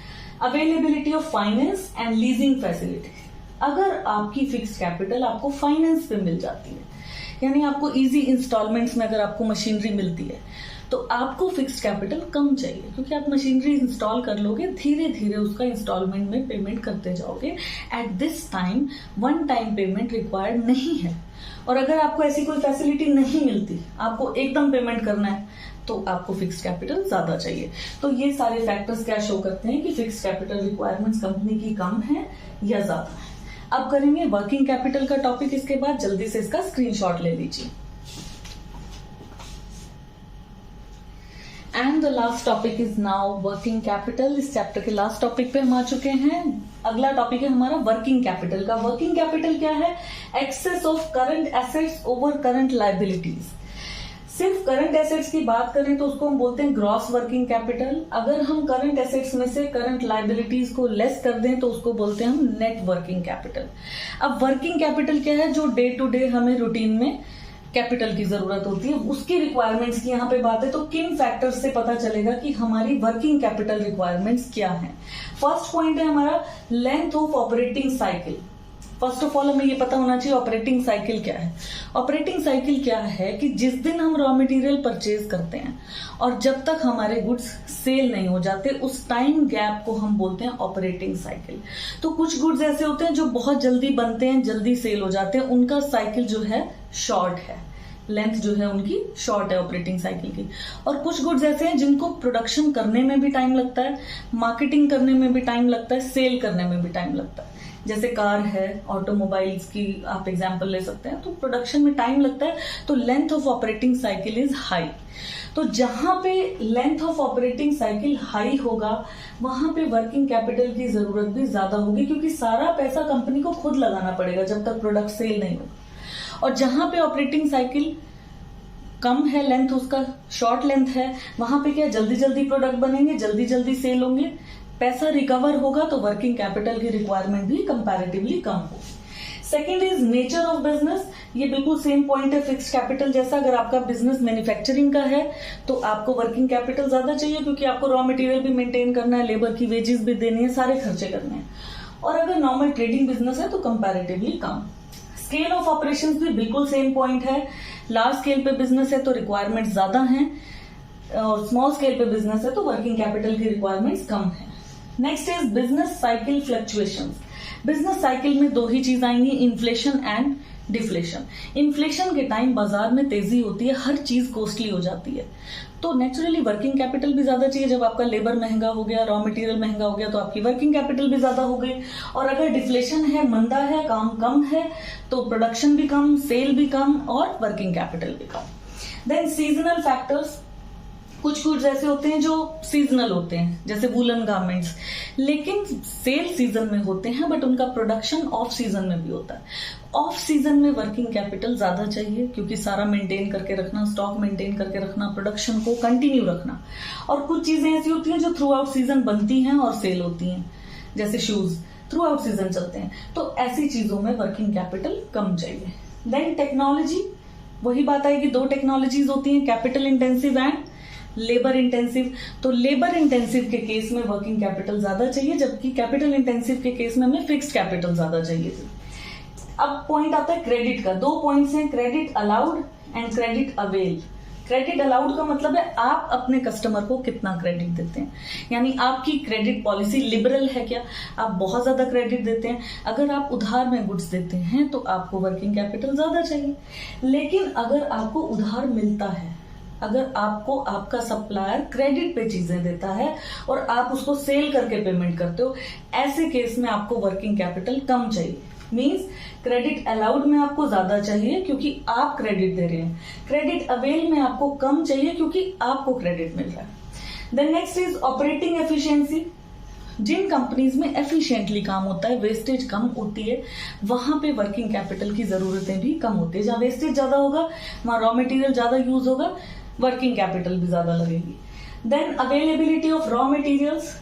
availability of finance and leasing facility. अगर आपकी फिक्स्ड कैपिटल आपको फाइनेंस पे मिल जाती है, यानी आपको इजी इंस्टॉलमेंट्स में अगर आपको मशीनरी मिलती है, तो आपको फिक्स्ड कैपिटल कम चाहिए, क्योंकि आप मशीनरी इंस्टॉल कर लोगे, धीरे धीरे उसका इंस्टॉलमेंट में पेमेंट करते जाओगे। At this time one time payment required नहीं है, और अगर आपको ऐसी कोई फैसिलिटी नहीं मिलती, आपको एकदम पेमेंट करना है, तो आपको फिक्स्ड कैपिटल ज्यादा चाहिए। तो ये सारे फैक्टर्स क्या शो करते हैं कि फिक्स्ड कैपिटल रिक्वायरमेंट्स कंपनी की कम है या ज्यादा है। अब करेंगे वर्किंग कैपिटल का टॉपिक, इसके बाद जल्दी से इसका स्क्रीनशॉट ले लीजिए। And the last topic is now working capital. इस चैप्टर के लास्ट टॉपिक पे हम आ चुके हैं। अगला टॉपिक है हमारा वर्किंग कैपिटल का। वर्किंग कैपिटल क्या है? Excess of current assets over current liabilities. सिर्फ करंट एसेट्स की बात करें तो उसको हम बोलते हैं ग्रॉस वर्किंग कैपिटल। अगर हम करंट एसेट्स में से करंट लायबिलिटीज को लेस कर दें तो उसको बोलते हैं हम नेट वर्किंग कैपिटल। अब वर्किंग कैपिटल क्या है? जो डे टू डे हमें रूटीन में कैपिटल की जरूरत होती है, उसकी रिक्वायरमेंट्स की यहाँ पे बात है। तो किन फैक्टर्स से पता चलेगा कि हमारी वर्किंग कैपिटल रिक्वायरमेंट्स क्या है? फर्स्ट पॉइंट है हमारा length of operating cycle. First of all हमें ये पता होना चाहिए ऑपरेटिंग साइकिल क्या है। ऑपरेटिंग साइकिल क्या है कि जिस दिन हम रॉ मटेरियल परचेज करते हैं और जब तक हमारे गुड्स सेल नहीं हो जाते, उस टाइम गैप को हम बोलते हैं ऑपरेटिंग साइकिल। तो कुछ गुड्स ऐसे होते हैं जो बहुत जल्दी बनते हैं, जल्दी सेल हो जाते हैं, उनका साइकिल जो है शॉर्ट है, लेंथ जो है उनकी शॉर्ट है ऑपरेटिंग साइकिल की। और कुछ गुड्स ऐसे हैं जिनको प्रोडक्शन करने में भी टाइम लगता है, मार्केटिंग करने में भी टाइम लगता है, सेल करने में भी टाइम लगता है। जैसे कार है, ऑटोमोबाइल्स की आप एग्जांपल ले सकते हैं, तो प्रोडक्शन में टाइम लगता है, तो length of operating cycle is high. तो जहां पे length of operating cycle high होगा वहां पे वर्किंग कैपिटल की जरूरत भी ज्यादा होगी, क्योंकि सारा पैसा कंपनी को खुद लगाना पड़ेगा जब तक प्रोडक्ट सेल नहीं होगा। और जहां पे ऑपरेटिंग साइकिल कम है, लेंथ उसका शॉर्ट लेंथ है, वहां पे क्या जल्दी जल्दी प्रोडक्ट बनेंगे, जल्दी जल्दी सेल होंगे, पैसा रिकवर होगा, तो वर्किंग कैपिटल की रिक्वायरमेंट भी कंपैरेटिवली कम हो। Second is nature of business. ये बिल्कुल सेम पॉइंट है फिक्स्ड कैपिटल जैसा। अगर आपका बिजनेस मैन्युफैक्चरिंग का है तो आपको वर्किंग कैपिटल ज्यादा चाहिए, क्योंकि आपको रॉ मटेरियल भी मेंटेन करना है, लेबर की वेजेस भी देनी है, सारे खर्चे करने हैं। और अगर नॉर्मल ट्रेडिंग बिजनेस है तो comparatively come. Scale of operations भी बिल्कुल सेम पॉइंट है। लार्ज स्केल पे बिजनेस है तो रिक्वायरमेंट ज्यादा है, और स्मॉल स्केल पे बिजनेस है तो वर्किंग कैपिटल की रिक्वायरमेंट्स कम है। Next is business cycle fluctuations. Business cycle में दो ही चीज आएंगी, इन्फ्लेशन एंड डिफ्लेशन। इन्फ्लेशन के टाइम बाजार में तेजी होती है, हर चीज कॉस्टली हो जाती है, तो नेचुरली वर्किंग कैपिटल भी ज्यादा चाहिए। जब आपका लेबर महंगा हो गया, रॉ मटेरियल महंगा हो गया, तो आपकी वर्किंग कैपिटल भी ज्यादा हो गई। और अगर डिफ्लेशन है, मंदा है, काम कम है, तो प्रोडक्शन भी कम, सेल भी कम और वर्किंग कैपिटल भी कम। Then seasonal factors. कुछ गुड्स ऐसे होते हैं जो सीजनल होते हैं, जैसे वूलन गारमेंट्स, लेकिन सेल सीजन में होते हैं, बट उनका प्रोडक्शन ऑफ सीजन में भी होता है। ऑफ सीजन में वर्किंग कैपिटल ज्यादा चाहिए, क्योंकि सारा मेंटेन करके रखना, स्टॉक मेंटेन करके रखना, प्रोडक्शन को कंटिन्यू रखना। और कुछ चीजें ऐसी होती हैं जो थ्रू आउट सीजन बनती हैं और सेल होती हैं, जैसे शूज थ्रू आउट सीजन चलते हैं, तो ऐसी चीजों में वर्किंग कैपिटल कम चाहिए। देन टेक्नोलॉजी, वही बात आएगी, दो टेक्नोलॉजीज होती हैं, capital intensive and labour intensive. तो लेबर इंटेंसिव के केस में वर्किंग कैपिटल ज्यादा चाहिए, जबकि कैपिटल इंटेंसिव के केस में हमें फिक्स्ड कैपिटल ज्यादा चाहिए। अब पॉइंट आता है क्रेडिट का। दो पॉइंट्स हैं, credit allowed and credit avail. Credit allowed का मतलब है आप अपने कस्टमर को कितना क्रेडिट देते हैं, यानी आपकी क्रेडिट पॉलिसी लिबरल है क्या, आप बहुत ज्यादा क्रेडिट देते हैं। अगर आप उधार में गुड्स देते हैं तो आपको वर्किंग कैपिटल ज्यादा चाहिए, लेकिन अगर आपको उधार मिलता है, अगर आपको आपका सप्लायर क्रेडिट पे चीजें देता है और आप उसको सेल करके पेमेंट करते हो, ऐसे केस में आपको वर्किंग कैपिटल कम चाहिए। मींस क्रेडिट अलाउड में आपको ज्यादा चाहिए क्योंकि आप क्रेडिट दे रहे हैं, क्रेडिट अवेल में आपको कम चाहिए क्योंकि आपको क्रेडिट मिल रहा है। Then next is operating efficiency. जिन कंपनीज में एफिशिएंटली काम होता है, वेस्टेज कम होती है, वहां पे वर्किंग कैपिटल की जरूरतें भी कम होती है। जहां वेस्टेज ज्यादा होगा वहां रॉ मटेरियल ज्यादा यूज होगा, वर्किंग कैपिटल भी ज्यादा लगेगी। Then availability of raw materials,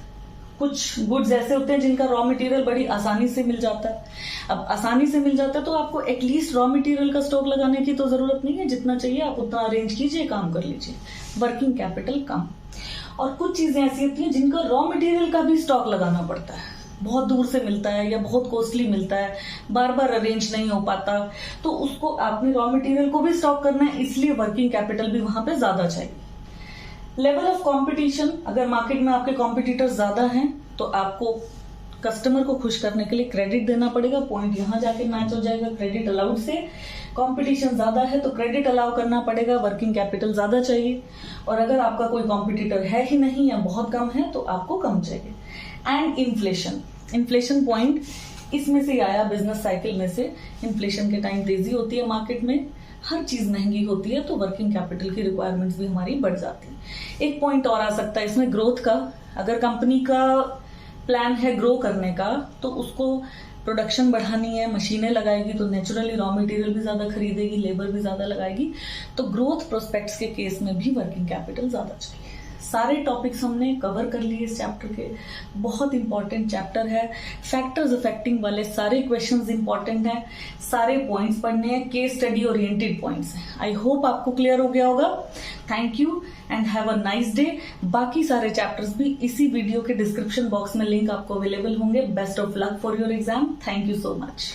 कुछ गुड्स ऐसे होते हैं जिनका रॉ मटेरियल बड़ी आसानी से मिल जाता है। अब आसानी से मिल जाता है तो आपको एटलीस्ट रॉ मटेरियल का स्टॉक लगाने की तो जरूरत नहीं है, जितना चाहिए आप उतना अरेंज कीजिए, काम कर लीजिए, वर्किंग कैपिटल कम। और कुछ चीजें ऐसी होती हैं जिनका रॉ मटेरियल का भी स्टॉक लगाना पड़ता है, बहुत दूर से मिलता है या बहुत कॉस्टली मिलता है, बार बार अरेंज नहीं हो पाता, तो उसको आपने रॉ मटेरियल को भी स्टॉक करना है, इसलिए वर्किंग कैपिटल भी वहां पे ज्यादा चाहिए। लेवल ऑफ कंपटीशन, अगर मार्केट में आपके कॉम्पिटिटर्स ज्यादा हैं तो आपको कस्टमर को खुश करने के लिए क्रेडिट देना पड़ेगा, पॉइंट यहां जाके मैच हो जाएगा क्रेडिट अलाउड से। कंपटीशन ज्यादा है तो क्रेडिट अलाउ करना पड़ेगा, वर्किंग कैपिटल ज्यादा चाहिए। और अगर आपका कोई कॉम्पिटिटर है ही नहीं या बहुत कम है तो आपको कम चाहिए। एंड इन्फ्लेशन पॉइंट इसमें से आया, बिजनेस साइकिल में से। इन्फ्लेशन के टाइम तेजी होती है मार्केट में, हर चीज महंगी होती है तो वर्किंग कैपिटल की रिक्वायरमेंट्स भी हमारी बढ़ जाती है। एक पॉइंट और आ सकता है इसमें ग्रोथ का। अगर कंपनी का प्लान है ग्रो करने का तो उसको प्रोडक्शन बढ़ानी है, मशीनें लगाएगी तो नेचुरली रॉ मटेरियल भी ज्यादा खरीदेगी, लेबर भी ज्यादा लगाएगी, तो ग्रोथ प्रोस्पेक्ट्स के केस में भी वर्किंग कैपिटल ज्यादा चाहिए। सारे टॉपिक्स हमने कवर कर लिए इस चैप्टर के, बहुत इंपॉर्टेंट चैप्टर है। फैक्टर्स अफेक्टिंग वाले सारे क्वेश्चंस इंपॉर्टेंट हैं, सारे पॉइंट्स पढ़ने हैं, केस स्टडी ओरिएंटेड पॉइंट्स हैं। आई होप आपको क्लियर हो गया होगा। Thank you and have a nice day. बाकी सारे चैप्टर्स भी इसी वीडियो के डिस्क्रिप्शन बॉक्स में लिंक आपको अवेलेबल होंगे। Best of luck for your exam. Thank you so much.